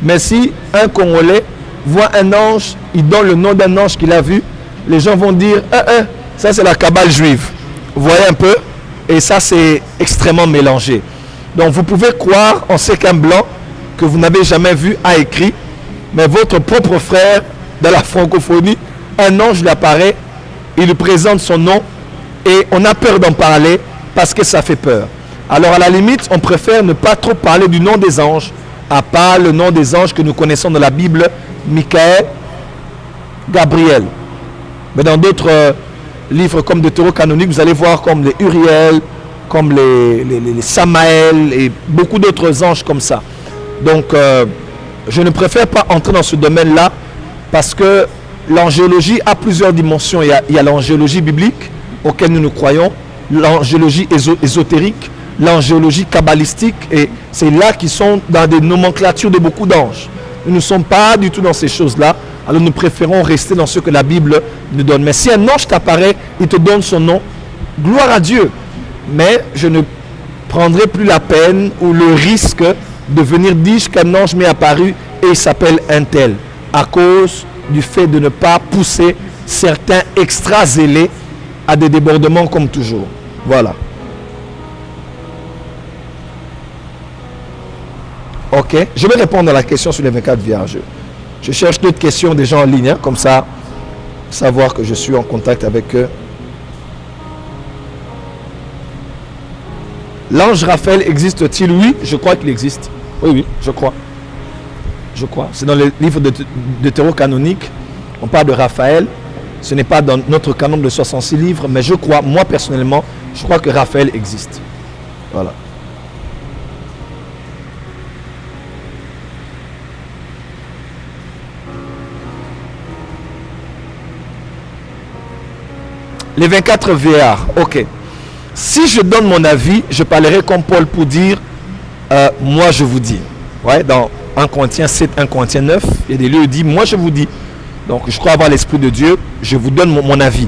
Mais si un Congolais voit un ange, il donne le nom d'un ange qu'il a vu, les gens vont dire ça c'est la cabale juive. Vous voyez un peu? Et ça c'est extrêmement mélangé. Donc vous pouvez croire en séquin blanc que vous n'avez jamais vu a écrit, mais votre propre frère dans la francophonie, un ange lui apparaît, il lui présente son nom et on a peur d'en parler parce que ça fait peur. Alors à la limite, on préfère ne pas trop parler du nom des anges, à part le nom des anges que nous connaissons dans la Bible, Michael, Gabriel. Mais dans d'autres livres comme Deutérocanonique, vous allez voir comme les Uriel, comme les Samaël et beaucoup d'autres anges comme ça. Donc je ne préfère pas entrer dans ce domaine-là parce que l'angéologie a plusieurs dimensions. Il y a l'angéologie biblique auquel nous croyons, l'angéologie ésotérique, l'angéologie kabbalistique, et c'est là qu'ils sont dans des nomenclatures de beaucoup d'anges. Nous ne sommes pas du tout dans ces choses-là, alors nous préférons rester dans ce que la Bible nous donne. Mais si un ange t'apparaît, il te donne son nom, gloire à Dieu. Mais je ne prendrai plus la peine ou le risque de venir dire qu'un ange m'est apparu et il s'appelle un tel, à cause du fait de ne pas pousser certains extra zélés à des débordements comme toujours. Voilà. Ok, je vais répondre à la question sur les 24 vierges. Je cherche d'autres questions des gens en ligne, hein, comme ça, savoir que je suis en contact avec eux. L'ange Raphaël existe-t-il? Oui, je crois qu'il existe. Oui, je crois. Je crois. C'est dans le livre de Deutérocanonique. On parle de Raphaël. Ce n'est pas dans notre canon de 66 livres, mais je crois, moi personnellement, je crois que Raphaël existe. Voilà. Les 24 VR, ok. Si je donne mon avis, je parlerai comme Paul pour dire moi je vous dis. Ouais, dans 1 Corinthiens 7, 1 Corinthiens 9, il y a des lieux où il dit moi je vous dis. Donc je crois avoir l'Esprit de Dieu, je vous donne mon avis.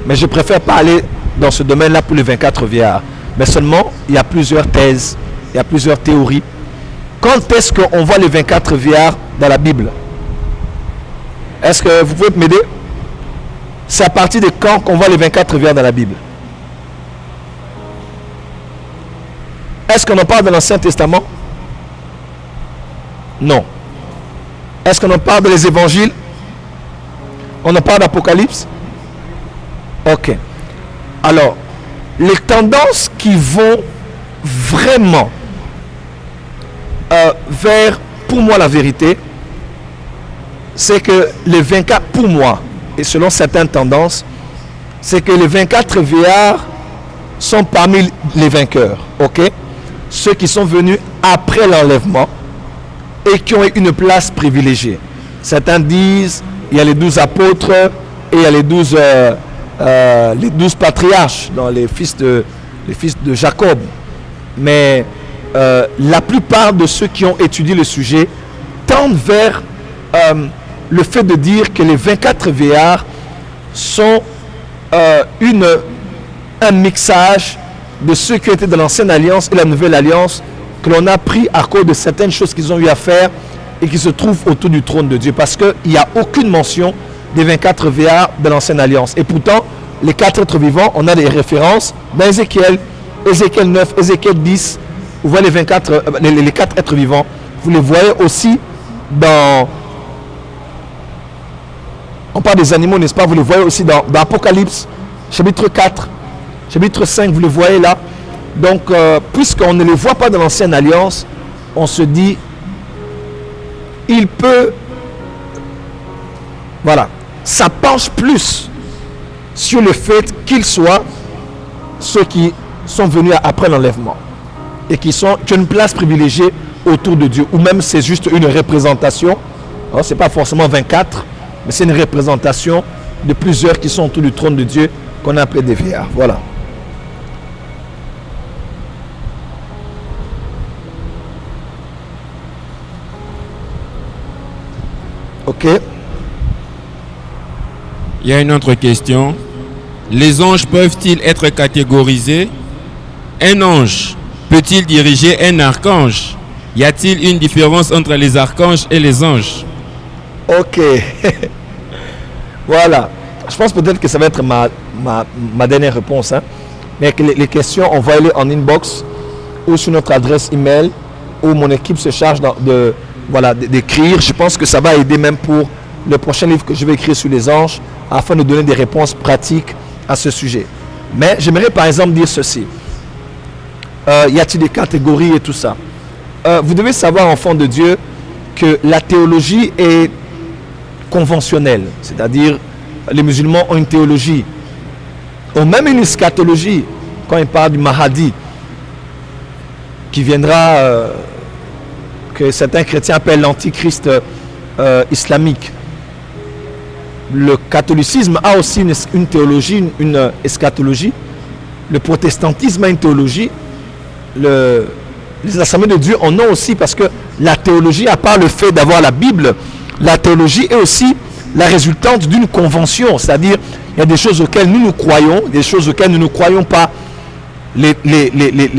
Mais je préfère pas aller dans ce domaine-là pour les 24 VR. Mais seulement, il y a plusieurs thèses, il y a plusieurs théories. Quand est-ce qu'on voit les 24 VR dans la Bible? Est-ce que vous pouvez m'aider? C'est à partir de quand qu'on voit les 24 VR dans la Bible? Est-ce qu'on en parle dans l'Ancien Testament? Non. Est-ce qu'on en parle dans les évangiles? On en parle d'Apocalypse? Ok. Alors, les tendances qui vont vraiment vers, pour moi, la vérité, c'est que les 24, pour moi, et selon certaines tendances, c'est que les 24 VR sont parmi les vainqueurs, ok? Ceux qui sont venus après l'enlèvement et qui ont eu une place privilégiée. Certains disent, il y a les 12 apôtres et il y a les 12 patriarches, dans les fils de Jacob. Mais la plupart de ceux qui ont étudié le sujet tendent vers le fait de dire que les 24 VR sont un mixage de ceux qui étaient dans l'ancienne alliance et la nouvelle alliance, que l'on a pris à cause de certaines choses qu'ils ont eu à faire et qui se trouvent autour du trône de Dieu, parce qu'il n'y a aucune mention des 24 VR de l'ancienne alliance. Et pourtant, les 4 êtres vivants, on a des références dans Ézéchiel 9, Ézéchiel 10, vous voyez les 4 êtres vivants. Vous les voyez aussi dans... On parle des animaux, n'est-ce pas? Vous les voyez aussi dans Apocalypse, chapitre 4, chapitre 5, vous les voyez là. Donc, puisqu'on ne les voit pas dans l'ancienne alliance, on se dit, il peut... Voilà. Ça penche plus sur le fait qu'ils soient ceux qui sont venus après l'enlèvement et qui ont une place privilégiée autour de Dieu. Ou même c'est juste une représentation. Ce n'est pas forcément 24, mais c'est une représentation de plusieurs qui sont autour du trône de Dieu qu'on a appelé des vieillards. Voilà. Ok. Il y a une autre question. Les anges peuvent-ils être catégorisés? Un ange peut-il diriger un archange? Y a-t-il une différence entre les archanges et les anges? Ok. Voilà. Je pense peut-être que ça va être ma dernière réponse. Hein. Mais les questions, on va aller en inbox. ou sur notre adresse email, où mon équipe se charge d'écrire. Je pense que ça va aider même pour le prochain livre que je vais écrire sur les anges, afin de donner des réponses pratiques à ce sujet. Mais j'aimerais par exemple dire ceci. Y a-t-il des catégories et tout ça? Vous devez savoir, enfant de Dieu, que la théologie est conventionnelle. C'est-à-dire, les musulmans ont une théologie, ont même une eschatologie, quand ils parlent du Mahdi, qui viendra, que certains chrétiens appellent l'antichrist islamique. Le catholicisme a aussi une théologie, une eschatologie. Le protestantisme a une théologie. Les assemblées de Dieu en ont aussi, parce que la théologie, à part le fait d'avoir la Bible, la théologie est aussi la résultante d'une convention. C'est-à-dire, il y a des choses auxquelles nous croyons, des choses auxquelles nous ne croyons pas.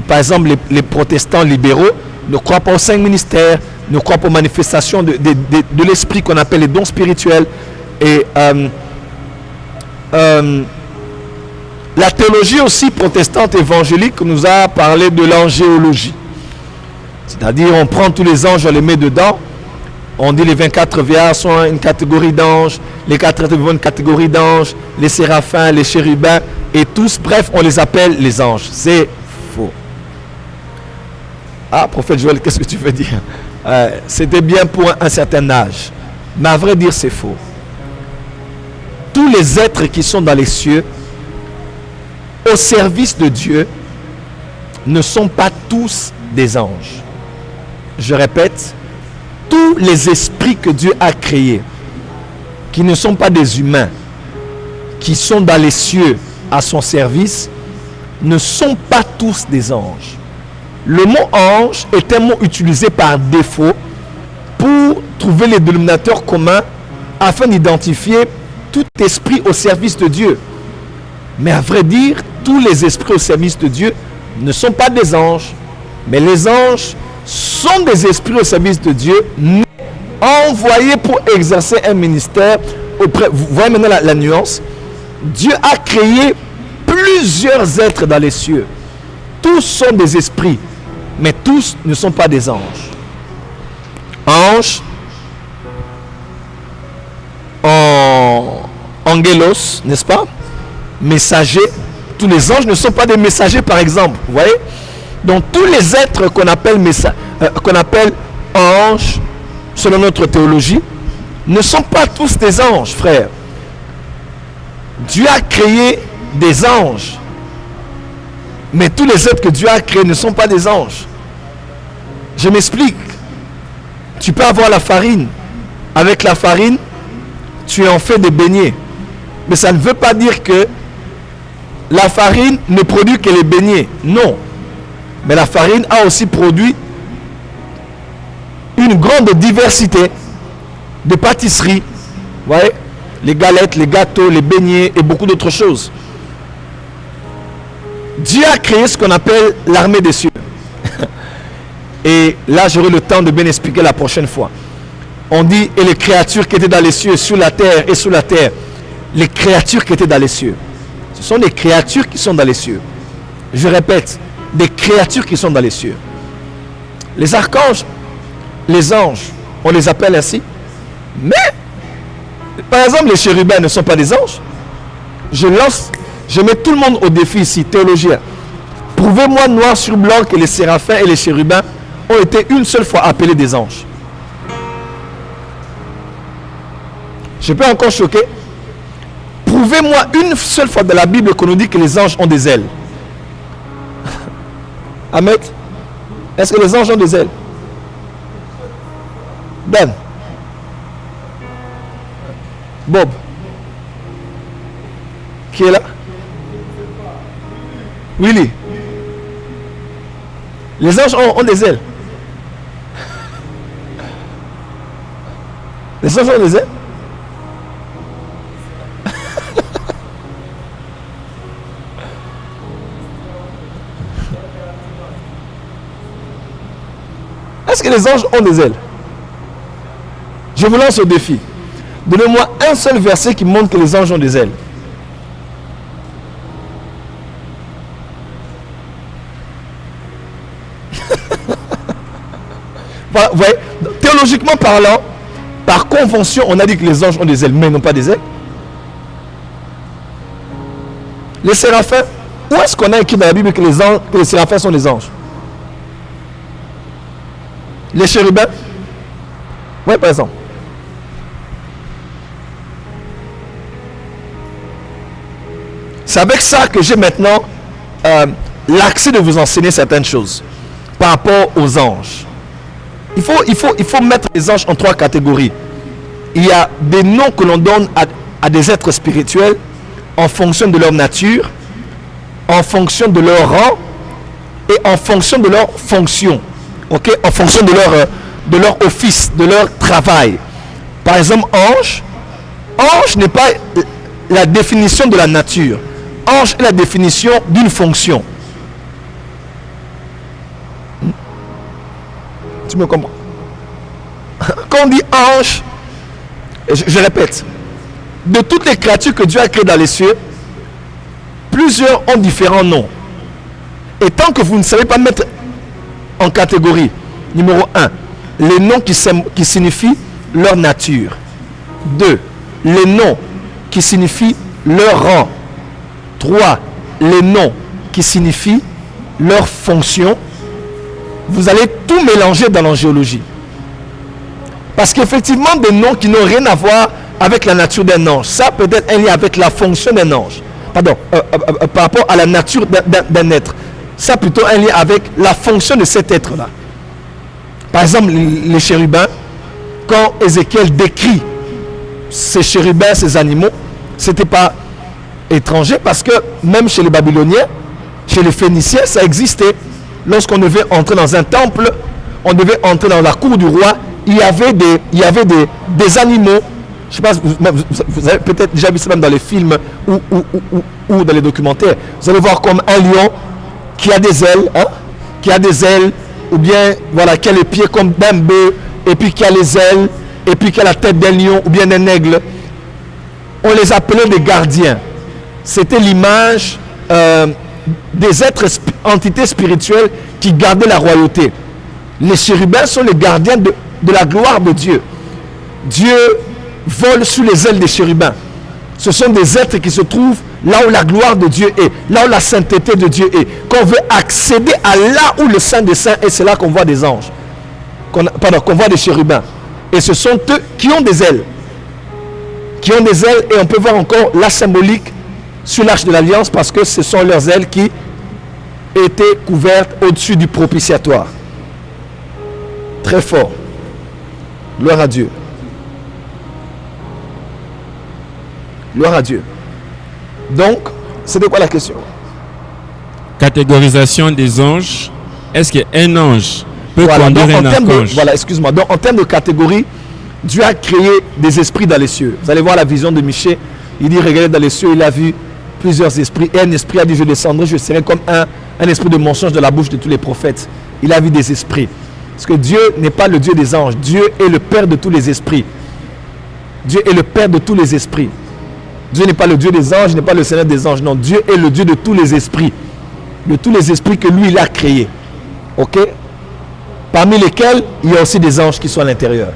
Par exemple, les protestants libéraux ne croient pas aux 5 ministères, ne croient pas aux manifestations de l'esprit qu'on appelle les dons spirituels. Et la théologie aussi protestante évangélique nous a parlé de l'angéologie. C'est-à-dire, on prend tous les anges, on les met dedans. On dit les 24 vieillards sont une catégorie d'anges, les 4 vivants une catégorie d'anges, les séraphins, les chérubins, et tous, bref, on les appelle les anges. C'est faux. Ah, prophète Joël, qu'est-ce que tu veux dire? C'était bien pour un certain âge. Mais à vrai dire, c'est faux. Tous les êtres qui sont dans les cieux, au service de Dieu, ne sont pas tous des anges. Je répète, tous les esprits que Dieu a créés, qui ne sont pas des humains, qui sont dans les cieux à son service, ne sont pas tous des anges. Le mot ange est un mot utilisé par défaut pour trouver les dénominateurs communs afin d'identifier tout esprit au service de Dieu. Mais à vrai dire, tous les esprits au service de Dieu ne sont pas des anges. Mais les anges sont des esprits au service de Dieu, envoyés pour exercer un ministère auprès. Vous voyez maintenant la nuance. Dieu a créé plusieurs êtres dans les cieux. Tous sont des esprits, mais tous ne sont pas des anges. Ange, angelos, n'est-ce pas? Messager. Tous les anges ne sont pas des messagers, par exemple. Vous voyez? Donc tous les êtres qu'on appelle anges, selon notre théologie, ne sont pas tous des anges, frères. Dieu a créé des anges, mais tous les êtres que Dieu a créés ne sont pas des anges. Je m'explique. Tu peux avoir la farine. Avec la farine, tu en fais des beignets. Mais ça ne veut pas dire que la farine ne produit que les beignets. Non. Mais la farine a aussi produit une grande diversité de pâtisseries. Vous voyez? Les galettes, les gâteaux, les beignets et beaucoup d'autres choses. Dieu a créé ce qu'on appelle l'armée des cieux. Et là, j'aurai le temps de bien expliquer la prochaine fois. On dit, et les créatures qui étaient dans les cieux, sur la terre et sous la terre. Les créatures qui étaient dans les cieux. Ce sont des créatures qui sont dans les cieux. Je répète, des créatures qui sont dans les cieux. Les archanges, les anges, on les appelle ainsi. Mais, par exemple, les chérubins ne sont pas des anges. Je mets tout le monde au défi ici, théologien. Prouvez-moi noir sur blanc que les séraphins et les chérubins ont été une seule fois appelés des anges. Je peux encore choquer. Prouvez-moi une seule fois dans la Bible qu'on nous dit que les anges ont des ailes. Ahmed, est-ce que les anges ont des ailes? Ben, Bob, qui est là? Willy, les anges ont des ailes. Les anges ont des ailes? Est-ce que les anges ont des ailes? Je vous lance au défi. Donnez-moi un seul verset qui montre que les anges ont des ailes. vous voyez, théologiquement parlant, par convention, on a dit que les anges ont des ailes, mais ils n'ont pas des ailes. Les séraphins, où est-ce qu'on a écrit dans la Bible que les séraphins sont des anges? Les chérubins? Oui, par exemple. C'est avec ça que j'ai maintenant l'accès de vous enseigner certaines choses par rapport aux anges. Il faut mettre les anges en 3 catégories. Il y a des noms que l'on donne à des êtres spirituels en fonction de leur nature, en fonction de leur rang et en fonction de leur fonction. Ok, en fonction de leur office, de leur travail. Par exemple, ange n'est pas la définition de la nature. Ange est la définition d'une fonction. Tu me comprends? Quand on dit ange, je répète, de toutes les créatures que Dieu a créées dans les cieux, plusieurs ont différents noms. Et tant que vous ne savez pas mettre en catégorie, numéro 1, les noms qui signifient leur nature. 2, les noms qui signifient leur rang. 3, les noms qui signifient leur fonction. Vous allez tout mélanger dans l'angéologie. Parce qu'effectivement, des noms qui n'ont rien à voir avec la nature d'un ange, ça peut être un lien avec la fonction d'un ange. Pardon, par rapport à la nature d'un être. Ça plutôt un lien avec la fonction de cet être-là. Par exemple, les chérubins, quand Ézéchiel décrit ces chérubins, ces animaux, c'était pas étranger parce que même chez les Babyloniens, chez les Phéniciens, ça existait. Lorsqu'on devait entrer dans un temple, on devait entrer dans la cour du roi, il y avait des animaux. Je sais pas, vous avez peut-être déjà vu ça même dans les films ou dans les documentaires. Vous allez voir comme un lion qui a des ailes, ou bien voilà, qui a les pieds comme d'un bœuf, et puis qui a les ailes, et puis qui a la tête d'un lion ou bien d'un aigle. On les appelait des gardiens. C'était l'image des êtres, entités spirituelles qui gardaient la royauté. Les chérubins sont les gardiens de la gloire de Dieu. Dieu vole sous les ailes des chérubins. Ce sont des êtres qui se trouvent là où la gloire de Dieu est, là où la sainteté de Dieu est. Qu'on veut accéder à là où le Saint des Saints est, c'est là qu'on voit des anges. Qu'on voit des chérubins. Et ce sont eux qui ont des ailes. Qui ont des ailes, et on peut voir encore la symbolique sur l'arche de l'Alliance parce que ce sont leurs ailes qui étaient couvertes au-dessus du propitiatoire. Très fort. Gloire à Dieu. Gloire à Dieu. Donc, c'était quoi la question? Catégorisation des anges. Est-ce qu'un ange peut conduire un archange? Voilà, excuse-moi. Donc, en termes de catégorie, Dieu a créé des esprits dans les cieux. Vous allez voir la vision de Michée. Il dit, regardez dans les cieux, il a vu plusieurs esprits. Et un esprit a dit, je descendrai, je serai comme un esprit de mensonge de la bouche de tous les prophètes. Il a vu des esprits. Parce que Dieu n'est pas le Dieu des anges. Dieu est le Père de tous les esprits. Dieu est le Père de tous les esprits. Dieu n'est pas le Dieu des anges, n'est pas le Seigneur des anges. Non, Dieu est le Dieu de tous les esprits. De tous les esprits que lui, il a créés. Ok? Parmi lesquels, il y a aussi des anges qui sont à l'intérieur.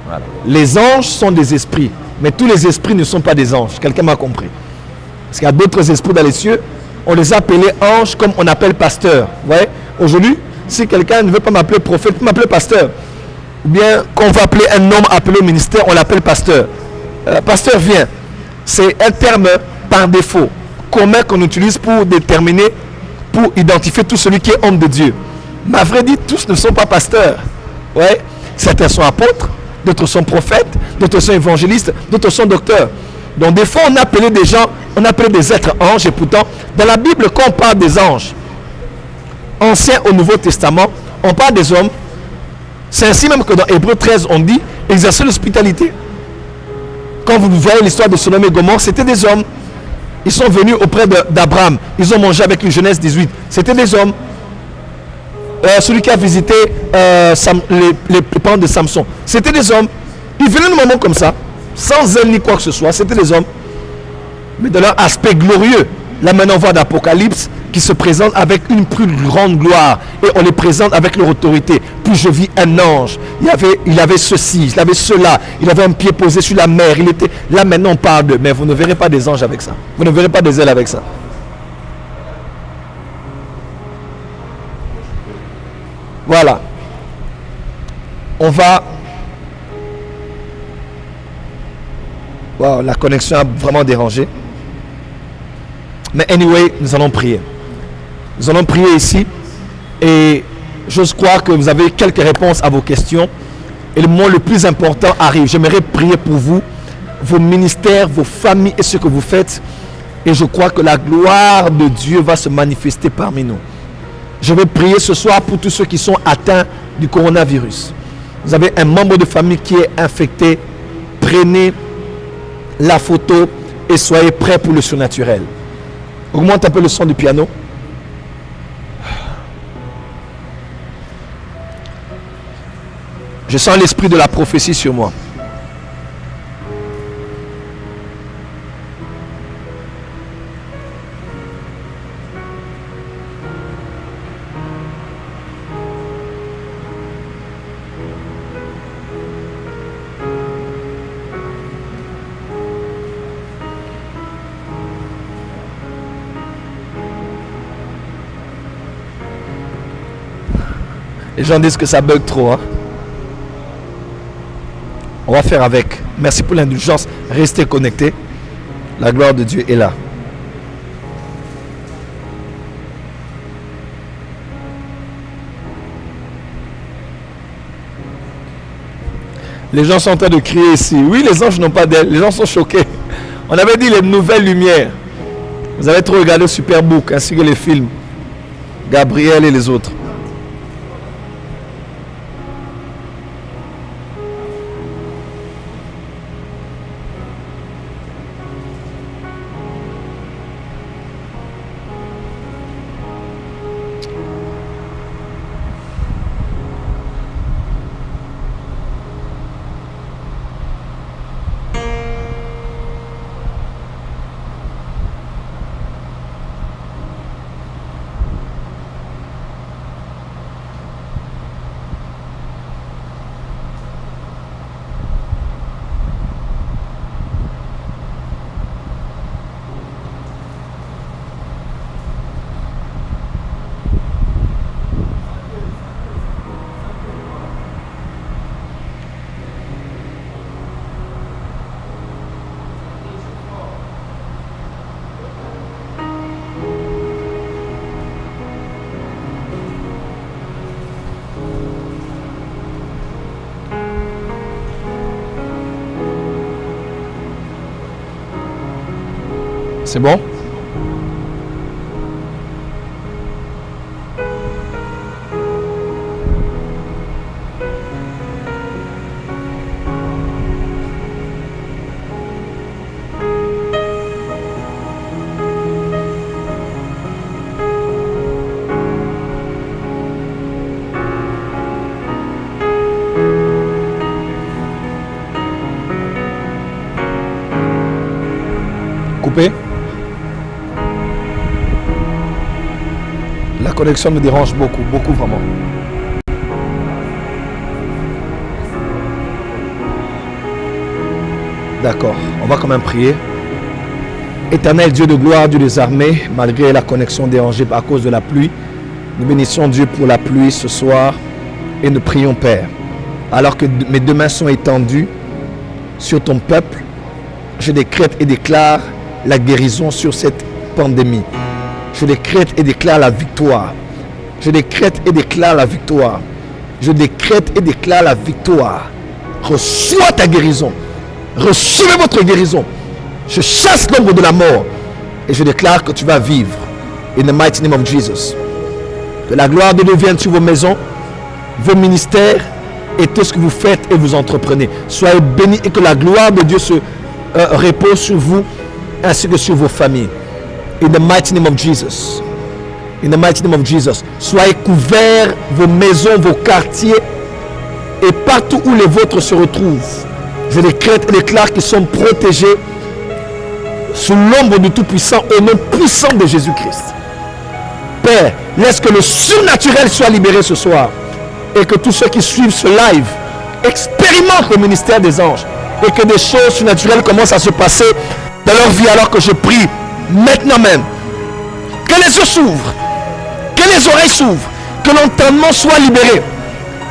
Voilà. Les anges sont des esprits. Mais tous les esprits ne sont pas des anges. Quelqu'un m'a compris. Parce qu'il y a d'autres esprits dans les cieux. On les a appelés anges comme on appelle pasteur. Vous voyez? Aujourd'hui, si quelqu'un ne veut pas m'appeler prophète, il peut m'appeler pasteur. Ou bien, quand on va appeler un homme appelé au ministère, on l'appelle pasteur. Pasteur vient. C'est un terme par défaut, commun qu'on utilise pour déterminer, pour identifier tout celui qui est homme de Dieu. Mais à vrai dire, tous ne sont pas pasteurs. Ouais. Certains sont apôtres, d'autres sont prophètes, d'autres sont évangélistes, d'autres sont docteurs. Donc des fois, on appelait des gens, on appelait des êtres anges, et pourtant, dans la Bible, quand on parle des anges, Ancien au Nouveau Testament, on parle des hommes. C'est ainsi même que dans Hébreux 13, on dit exercer l'hospitalité. Quand vous voyez l'histoire de Sodome et Gomorrhe, c'était des hommes. Ils sont venus auprès d'Abraham. Ils ont mangé avec lui, Genèse 18. C'était des hommes. Celui qui a visité les parents de Samson, c'était des hommes. Ils venaient de moments comme ça, sans zèle ni quoi que ce soit. C'était des hommes. Mais de leur aspect glorieux. Là maintenant on voit d'Apocalypse qui se présentent avec une plus grande gloire et on les présente avec leur autorité. Puis je vis un ange, il avait ceci, il avait cela, il avait un pied posé sur la mer, il était là. Maintenant on parle de, mais vous ne verrez pas des anges avec ça, vous ne verrez pas des ailes avec ça. Voilà, on va. Wow, la connexion a vraiment dérangé. Mais anyway, nous allons prier. Nous allons prier ici. Et j'ose croire que vous avez quelques réponses à vos questions. Et le moment le plus important arrive. J'aimerais prier pour vous, vos ministères, vos familles et ce que vous faites. Et je crois que la gloire de Dieu va se manifester parmi nous. Je vais prier ce soir pour tous ceux qui sont atteints du coronavirus. Vous avez un membre de famille qui est infecté. Prenez la photo et soyez prêts pour le surnaturel. Augmente un peu le son du piano. Je sens l'esprit de la prophétie sur moi. Les gens disent que ça bug trop. Hein? On va faire avec. Merci pour l'indulgence. Restez connectés. La gloire de Dieu est là. Les gens sont en train de crier ici. Oui, les anges n'ont pas d'aile. Les gens sont choqués. On avait dit les nouvelles lumières. Vous avez trop regardé Superbook ainsi que les films. Gabriel et les autres. C'est bon? Coupé? La connexion me dérange beaucoup, beaucoup vraiment. D'accord, on va quand même prier. Éternel Dieu de gloire, Dieu des armées, malgré la connexion dérangée à cause de la pluie, nous bénissons Dieu pour la pluie ce soir et nous prions Père. Alors que mes deux mains sont étendues sur ton peuple, je décrète et déclare la guérison sur cette pandémie. Je décrète et déclare la victoire. Je décrète et déclare la victoire. Je décrète et déclare la victoire. Reçois ta guérison. Recevez votre guérison. Je chasse l'ombre de la mort. Et je déclare que tu vas vivre. In the mighty name of Jesus. Que la gloire de Dieu vienne sur vos maisons, vos ministères et tout ce que vous faites et vous entreprenez. Soyez bénis et que la gloire de Dieu se repose sur vous ainsi que sur vos familles. In the mighty name of Jesus. In the mighty name of Jesus. Soyez couverts, vos maisons, vos quartiers et partout où les vôtres se retrouvent. Je décrète et déclare qu'ils sont protégés sous l'ombre du Tout-Puissant au nom puissant de Jésus-Christ. Père, laisse que le surnaturel soit libéré ce soir. Et que tous ceux qui suivent ce live expérimentent le ministère des anges. Et que des choses surnaturelles commencent à se passer dans leur vie alors que je prie maintenant même. Que les yeux s'ouvrent, que les oreilles s'ouvrent, que l'entendement soit libéré.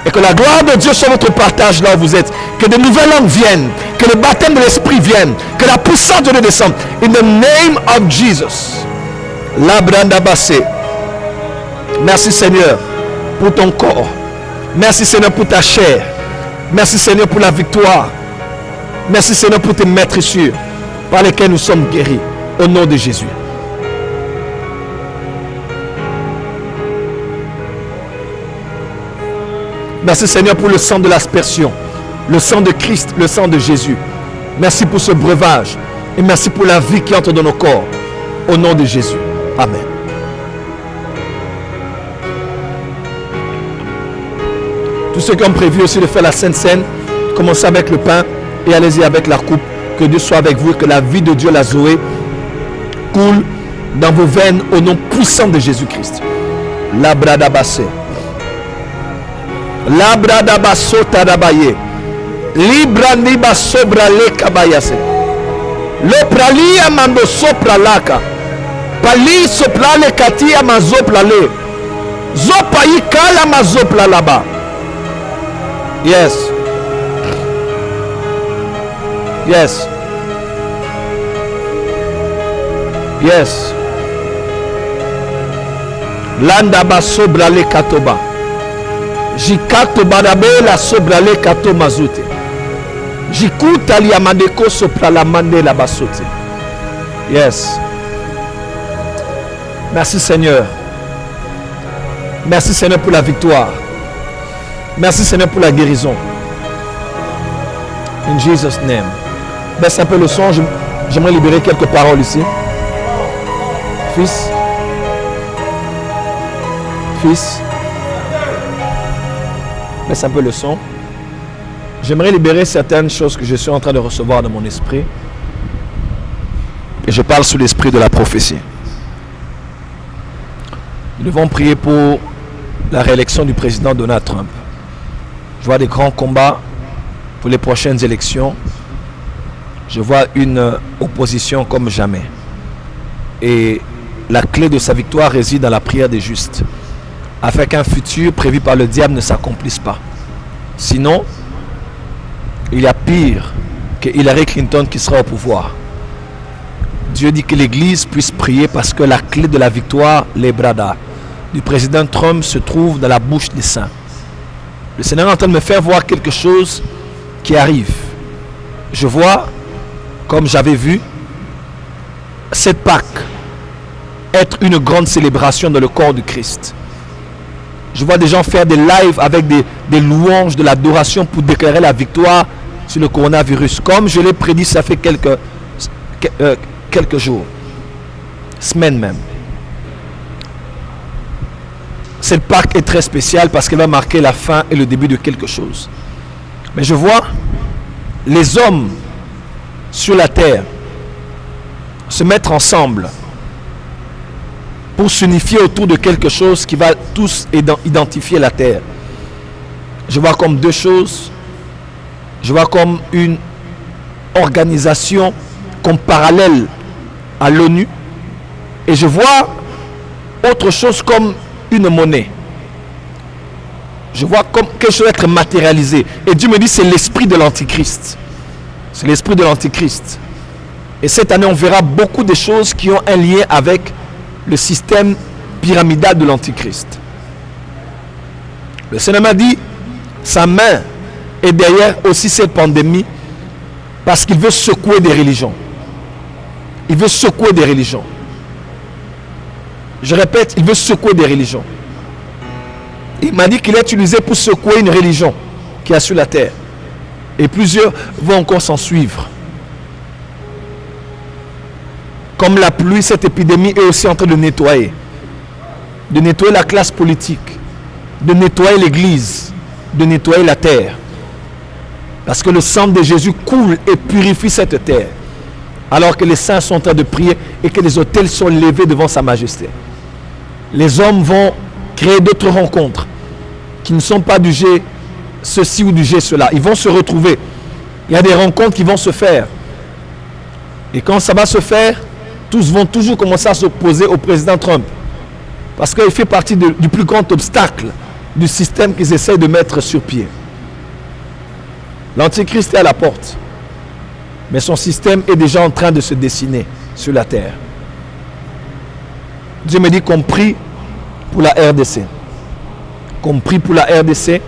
Et que la gloire de Dieu soit votre partage là où vous êtes. Que de nouvelles langues viennent, que le baptême de l'esprit vienne, que la puissance de Dieu descende. In the name of Jesus. La branda bassé. Merci Seigneur pour ton corps. Merci Seigneur pour ta chair. Merci Seigneur pour la victoire. Merci Seigneur pour tes maîtrissures par lesquelles nous sommes guéris. Au nom de Jésus. Merci Seigneur pour le sang de l'aspersion. Le sang de Christ, le sang de Jésus. Merci pour ce breuvage. Et merci pour la vie qui entre dans nos corps. Au nom de Jésus. Amen. Tous ceux qui ont prévu aussi de faire la Sainte Seine, commencez avec le pain et allez-y avec la coupe. Que Dieu soit avec vous et que la vie de Dieu, la Zoé, coule dans vos veines au nom puissant de Jésus-Christ. La brada basse. La brada basso tadabaye. Libra niba sobra le kabayase. Le prali amando sopra laka. Pali sopra le kati amazopla le. Zopayi kala mazopla là-bas. Yes. Yes. Yes. Landa ba sobra le katoba. Jikato badabe la sobra le kato mazute. Jikuta li amadeko sopra la mande la basote. Yes. Merci Seigneur. Merci Seigneur pour la victoire. Merci Seigneur pour la guérison. In Jesus' name. Baisse un peu le son. J'aimerais libérer quelques paroles ici. Fils. Fils. Baisse un peu le son. J'aimerais libérer certaines choses que je suis en train de recevoir dans mon esprit. Et je parle sous l'esprit de la prophétie. Nous devons prier pour la réélection du président Donald Trump. Je vois des grands combats pour les prochaines élections. Je vois une opposition comme jamais. Et la clé de sa victoire réside dans la prière des justes, afin qu'un futur prévu par le diable ne s'accomplisse pas. Sinon, il y a pire que Hillary Clinton qui sera au pouvoir. Dieu dit que l'Église puisse prier parce que la clé de la victoire, les brada, du président Trump se trouve dans la bouche des saints. Le Seigneur est en train de me faire voir quelque chose qui arrive. Je vois, comme j'avais vu, cette Pâque être une grande célébration dans le corps du Christ. Je vois des gens faire des lives avec des louanges, de l'adoration pour déclarer la victoire sur le coronavirus. Comme je l'ai prédit, ça fait quelques jours, semaines même. Cette Pâque est très spéciale parce qu'elle va marquer la fin et le début de quelque chose. Mais je vois les hommes sur la terre se mettre ensemble pour s'unifier autour de quelque chose qui va tous identifier la terre. Je vois comme deux choses. Je vois comme une organisation comme parallèle à l'ONU. Et je vois autre chose comme une monnaie. Je vois comme quelque chose être matérialisé. Et Dieu me dit c'est l'esprit de l'Antichrist. C'est l'esprit de l'Antichrist. Et cette année, on verra beaucoup de choses qui ont un lien avec le système pyramidal de l'Antichrist. Le Seigneur m'a dit, sa main est derrière aussi cette pandémie parce qu'il veut secouer des religions. Il veut secouer des religions. Je répète, il veut secouer des religions. Il m'a dit qu'il est utilisé pour secouer une religion qui est sur la terre. Et plusieurs vont encore s'en suivre. Comme la pluie, cette épidémie est aussi en train de nettoyer. De nettoyer la classe politique. De nettoyer l'église. De nettoyer la terre. Parce que le sang de Jésus coule et purifie cette terre. Alors que les saints sont en train de prier et que les autels sont levés devant sa majesté. les hommes vont créer d'autres rencontres qui ne sont pas du G ceci ou du G cela. Ils vont se retrouver. Il y a des rencontres qui vont se faire. Et quand ça va se faire, tous vont toujours commencer à s'opposer au président Trump. Parce qu'il fait partie du plus grand obstacle du système qu'ils essaient de mettre sur pied. L'Antichrist est à la porte. Mais son système est déjà en train de se dessiner sur la terre. Dieu me dit qu'on prie pour la RDC. Qu'on prie pour la RDC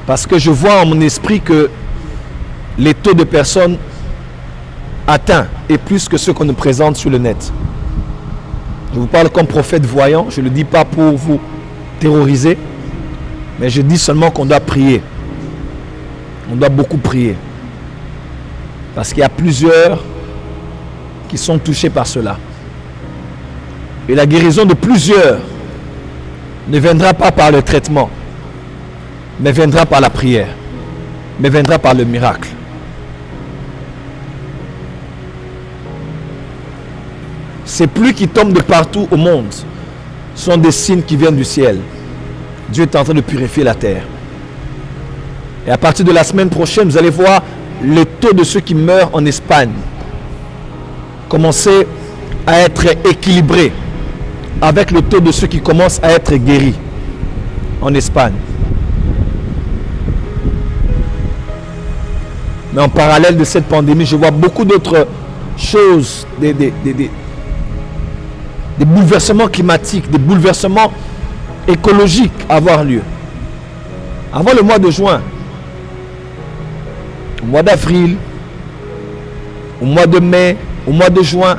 parce que je vois en mon esprit que les taux de personnes atteints est plus que ceux qu'on nous présente sur le net. Je vous parle comme prophète voyant, je ne le dis pas pour vous terroriser, mais je dis seulement qu'on doit prier. On doit beaucoup prier. Parce qu'il y a plusieurs qui sont touchés par cela. Et la guérison de plusieurs ne viendra pas par le traitement, mais viendra par la prière, mais viendra par le miracle. Ces pluies qui tombent de partout au monde sont des signes qui viennent du ciel. Dieu est en train de purifier la terre. Et à partir de la semaine prochaine, vous allez voir le taux de ceux qui meurent en Espagne commencer à être équilibré avec le taux de ceux qui commencent à être guéris en Espagne. Mais en parallèle de cette pandémie, je vois beaucoup d'autres choses, des bouleversements climatiques, des bouleversements écologiques avoir lieu. Avant le mois de juin, au mois d'avril, au mois de mai, au mois de juin,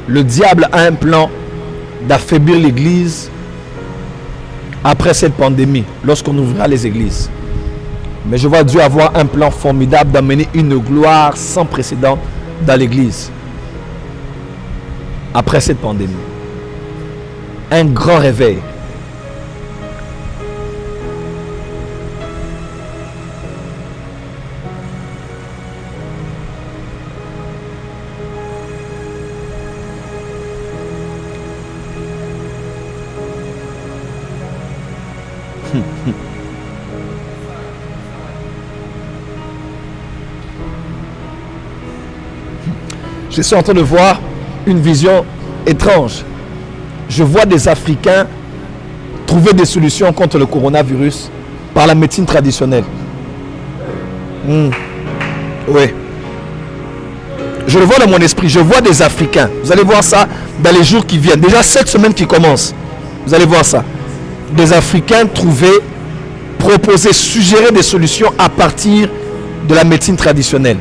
le diable a un plan d'affaiblir l'Église après cette pandémie, lorsqu'on ouvrira les églises. Mais je vois Dieu avoir un plan formidable d'amener une gloire sans précédent dans l'Église après cette pandémie. Un grand réveil. Je suis en train de voir une vision étrange. Je vois des Africains trouver des solutions contre le coronavirus par la médecine traditionnelle. Oui. Je le vois dans mon esprit. Je vois des Africains. Vous allez voir ça dans les jours qui viennent. Déjà cette semaine qui commence. Vous allez voir ça. Des Africains trouver, proposer, suggérer des solutions à partir de la médecine traditionnelle.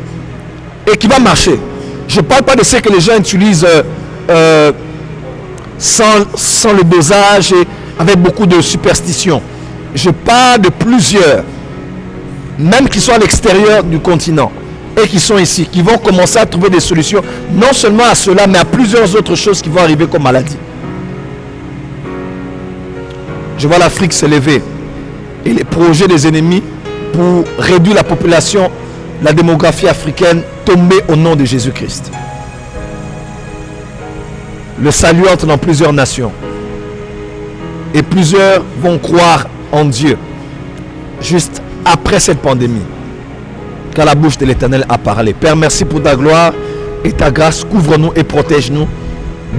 Et qui va marcher. Je ne parle pas de ce que les gens utilisent sans le dosage et avec beaucoup de superstition. Je parle de plusieurs, même qui sont à l'extérieur du continent et qui sont ici, qui vont commencer à trouver des solutions, non seulement à cela, mais à plusieurs autres choses qui vont arriver comme maladie. Je vois l'Afrique se lever et les projets des ennemis pour réduire la population, la démographie africaine tomber au nom de Jésus-Christ. Le salut entre dans plusieurs nations. Et plusieurs vont croire en Dieu juste après cette pandémie. Car la bouche de l'Éternel a parlé. Père, merci pour ta gloire et ta grâce. Couvre-nous et protège-nous.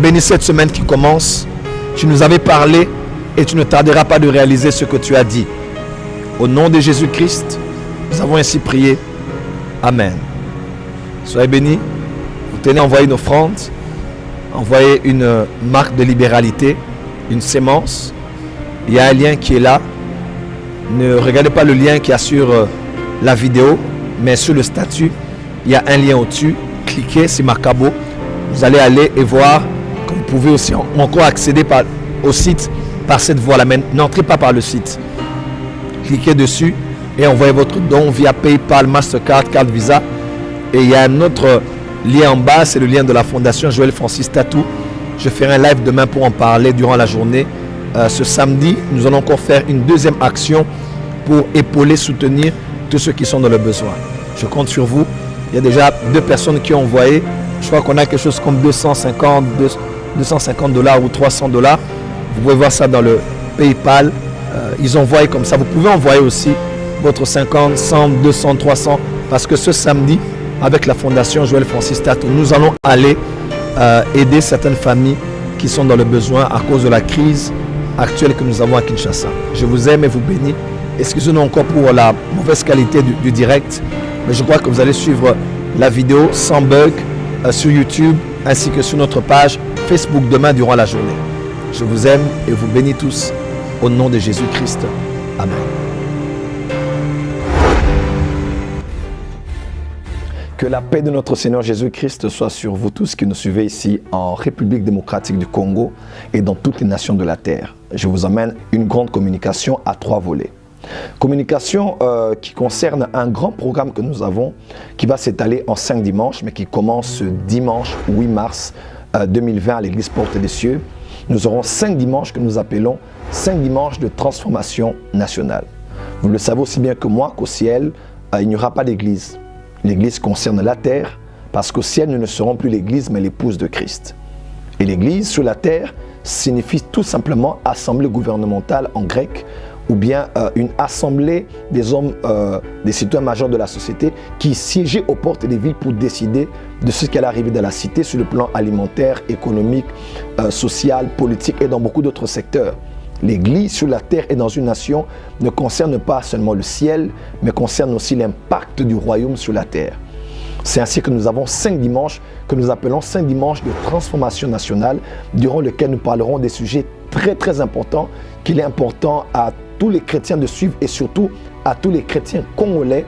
Bénis cette semaine qui commence. Tu nous avais parlé et tu ne tarderas pas de réaliser ce que tu as dit. Au nom de Jésus-Christ, nous avons ainsi prié. Amen. Soyez bénis. Vous tenez à envoyer une offrande. Envoyez une marque de libéralité, une sémence. Il y a un lien qui est là. Ne regardez pas le lien qui est sur la vidéo, mais sur le statut, il y a un lien au-dessus. Cliquez, c'est Makabo. Vous allez aller et voir que vous pouvez aussi encore accéder au site par cette voie-là. Mais n'entrez pas par le site. Cliquez dessus et envoyez votre don via PayPal, Mastercard, carte Visa. Et il y a un autre lien en bas, c'est le lien de la Fondation Joël Francis Tatou. Je ferai un live demain pour en parler durant la journée. Ce samedi, nous allons encore faire une deuxième action pour épauler, soutenir tous ceux qui sont dans le besoin. Je compte sur vous. Il y a déjà 2 personnes qui ont envoyé. Je crois qu'on a quelque chose comme $250 ou $300. Vous pouvez voir ça dans le PayPal. Ils envoient comme ça. Vous pouvez envoyer aussi votre 50, 100, 200, 300. Parce que ce samedi, avec la Fondation Joël Francis Tatou, nous allons aller aider certaines familles qui sont dans le besoin à cause de la crise actuelle que nous avons à Kinshasa. Je vous aime et vous bénis. Excusez-nous encore pour la mauvaise qualité du direct, mais je crois que vous allez suivre la vidéo sans bug sur YouTube ainsi que sur notre page Facebook demain durant la journée. Je vous aime et vous bénis tous au nom de Jésus-Christ. Amen. Que la paix de notre Seigneur Jésus-Christ soit sur vous tous qui nous suivez ici en République démocratique du Congo et dans toutes les nations de la terre. Je vous amène une grande communication à 3 volets. Communication qui concerne un grand programme que nous avons qui va s'étaler en 5 dimanches, mais qui commence ce dimanche 8 mars 2020 à l'église Porte des Cieux. Nous aurons 5 dimanches que nous appelons 5 dimanches de transformation nationale. Vous le savez aussi bien que moi qu'au ciel, il n'y aura pas d'église. L'église concerne la terre, parce qu'au ciel, nous ne serons plus l'église, mais l'épouse de Christ. Et l'église sur la terre signifie tout simplement assemblée gouvernementale en grec, ou bien une assemblée des hommes, des citoyens majeurs de la société qui siégeaient aux portes des villes pour décider de ce qui allait arriver dans la cité sur le plan alimentaire, économique, social, politique et dans beaucoup d'autres secteurs. L'église sur la terre et dans une nation ne concerne pas seulement le ciel, mais concerne aussi l'impact du royaume sur la terre. C'est ainsi que nous avons 5 dimanches que nous appelons 5 dimanches de transformation nationale, durant lesquels nous parlerons des sujets très très importants qu'il est important à tous les chrétiens de suivre et surtout à tous les chrétiens congolais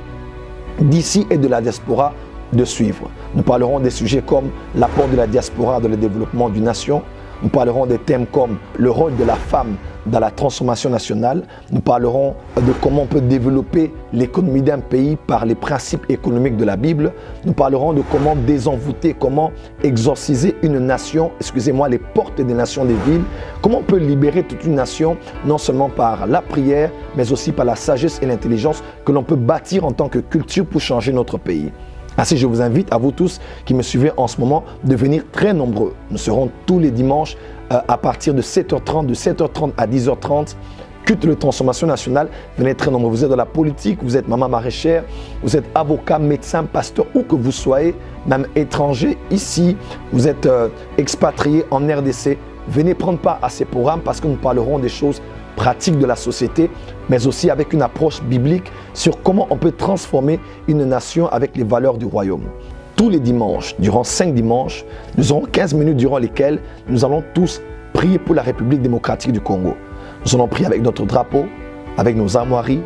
d'ici et de la diaspora de suivre. Nous parlerons des sujets comme l'apport de la diaspora dans le développement d'une nation. Nous parlerons des thèmes comme le rôle de la femme dans la transformation nationale. Nous parlerons de comment on peut développer l'économie d'un pays par les principes économiques de la Bible. Nous parlerons de comment désenvoûter, comment exorciser une nation, les portes des nations des villes. Comment on peut libérer toute une nation, non seulement par la prière, mais aussi par la sagesse et l'intelligence que l'on peut bâtir en tant que culture pour changer notre pays. Ainsi, je vous invite à vous tous qui me suivez en ce moment de venir très nombreux. Nous serons tous les dimanches à partir de 7h30, de 7h30 à 10h30. Culte de transformation nationale, venez très nombreux. Vous êtes dans la politique, vous êtes maman maraîchère, vous êtes avocat, médecin, pasteur, où que vous soyez, même étranger ici, vous êtes expatrié en RDC. Venez prendre part à ces programmes parce que nous parlerons des choses pratiques de la société, mais aussi avec une approche biblique sur comment on peut transformer une nation avec les valeurs du royaume. Tous les dimanches, durant 5 dimanches, nous aurons 15 minutes durant lesquelles nous allons tous prier pour la République démocratique du Congo. Nous allons prier avec notre drapeau, avec nos armoiries,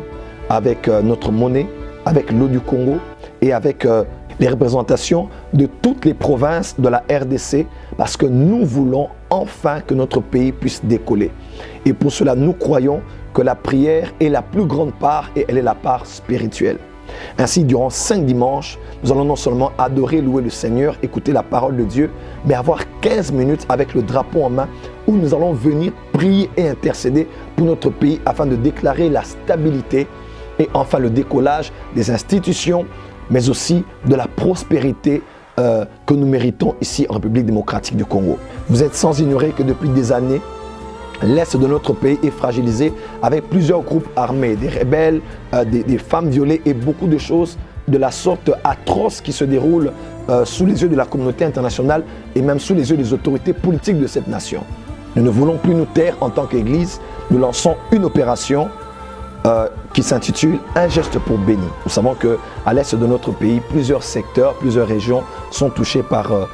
avec notre monnaie, avec l'eau du Congo et avec les représentations de toutes les provinces de la RDC parce que nous voulons enfin que notre pays puisse décoller. Et pour cela, nous croyons que la prière est la plus grande part et elle est la part spirituelle. Ainsi, durant 5 dimanches, nous allons non seulement adorer, louer le Seigneur, écouter la parole de Dieu, mais avoir 15 minutes avec le drapeau en main où nous allons venir prier et intercéder pour notre pays afin de déclarer la stabilité et enfin le décollage des institutions, mais aussi de la prospérité que nous méritons ici en République démocratique du Congo. Vous êtes sans ignorer que depuis des années, l'Est de notre pays est fragilisé avec plusieurs groupes armés, des rebelles, des femmes violées et beaucoup de choses de la sorte atroce qui se déroulent sous les yeux de la communauté internationale et même sous les yeux des autorités politiques de cette nation. Nous ne voulons plus nous taire en tant qu'Église. Nous lançons une opération qui s'intitule « Un geste pour bénir ». Nous savons qu'à l'Est de notre pays, plusieurs secteurs, plusieurs régions sont touchées par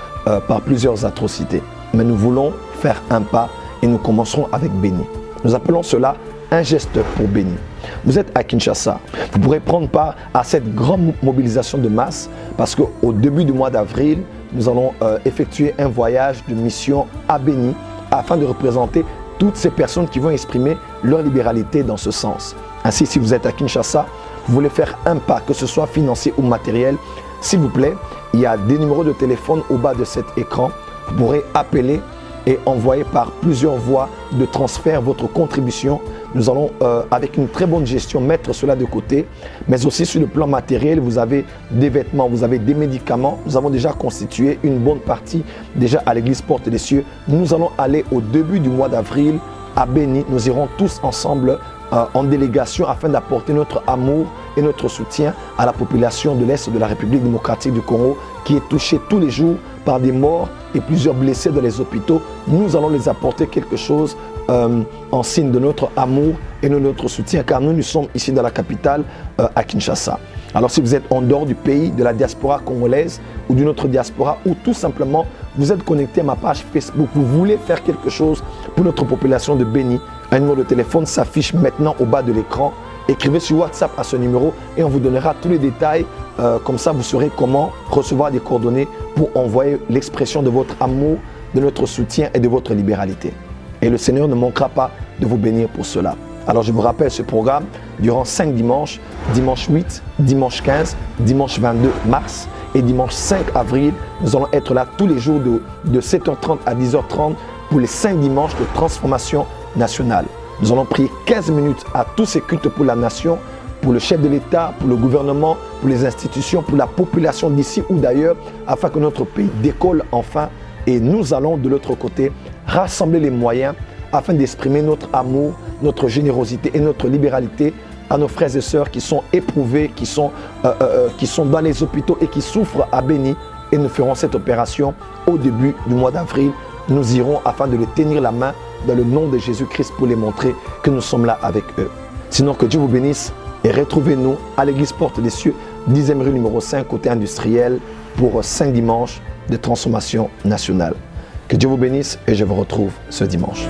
plusieurs atrocités. Mais nous voulons faire un pas et nous commencerons avec béni. Nous appelons cela un geste pour bénir. Vous êtes à Kinshasa. Vous pourrez prendre part à cette grande mobilisation de masse parce qu'au début du mois d'avril, nous allons effectuer un voyage de mission à Béni afin de représenter toutes ces personnes qui vont exprimer leur libéralité dans ce sens. Ainsi, si vous êtes à Kinshasa, vous voulez faire un pas, que ce soit financier ou matériel, s'il vous plaît, il y a des numéros de téléphone au bas de cet écran. Vous pourrez appeler et envoyer par plusieurs voies de transfert votre contribution. Nous allons, avec une très bonne gestion, mettre cela de côté. Mais aussi sur le plan matériel, vous avez des vêtements, vous avez des médicaments. Nous avons déjà constitué une bonne partie déjà à l'église Porte des Cieux. Nous allons aller au début du mois d'avril à Béni. Nous irons tous ensemble en délégation afin d'apporter notre amour et notre soutien à la population de l'Est de la République démocratique du Congo qui est touchée tous les jours par des morts et plusieurs blessés dans les hôpitaux. Nous allons les apporter quelque chose en signe de notre amour et de notre soutien, car nous sommes ici dans la capitale à Kinshasa. Alors si vous êtes en dehors du pays, de la diaspora congolaise ou d'une autre diaspora, ou tout simplement vous êtes connecté à ma page Facebook, vous voulez faire quelque chose pour notre population de Béni, un numéro de téléphone s'affiche maintenant au bas de l'écran. Écrivez sur WhatsApp à ce numéro et on vous donnera tous les détails. Comme ça, vous saurez comment recevoir des coordonnées pour envoyer l'expression de votre amour, de notre soutien et de votre libéralité. Et le Seigneur ne manquera pas de vous bénir pour cela. Alors je vous rappelle ce programme durant 5 dimanches, dimanche 8, dimanche 15, dimanche 22 mars et dimanche 5 avril. Nous allons être là tous les jours de 7h30 à 10h30 pour les 5 dimanches de transformation nationale. Nous allons prier 15 minutes à tous ces cultes pour la nation, pour le chef de l'État, pour le gouvernement, pour les institutions, pour la population d'ici ou d'ailleurs, afin que notre pays décolle enfin. Et nous allons de l'autre côté rassembler les moyens afin d'exprimer notre amour, notre générosité et notre libéralité à nos frères et sœurs qui sont éprouvés, qui sont dans les hôpitaux et qui souffrent à Béni. Et nous ferons cette opération au début du mois d'avril. Nous irons afin de les tenir la main dans le nom de Jésus-Christ pour les montrer que nous sommes là avec eux. Sinon, que Dieu vous bénisse et retrouvez-nous à l'église Porte des Cieux, 10e rue numéro 5, côté industriel, pour 5 dimanches de transformation nationale. Que Dieu vous bénisse et je vous retrouve ce dimanche.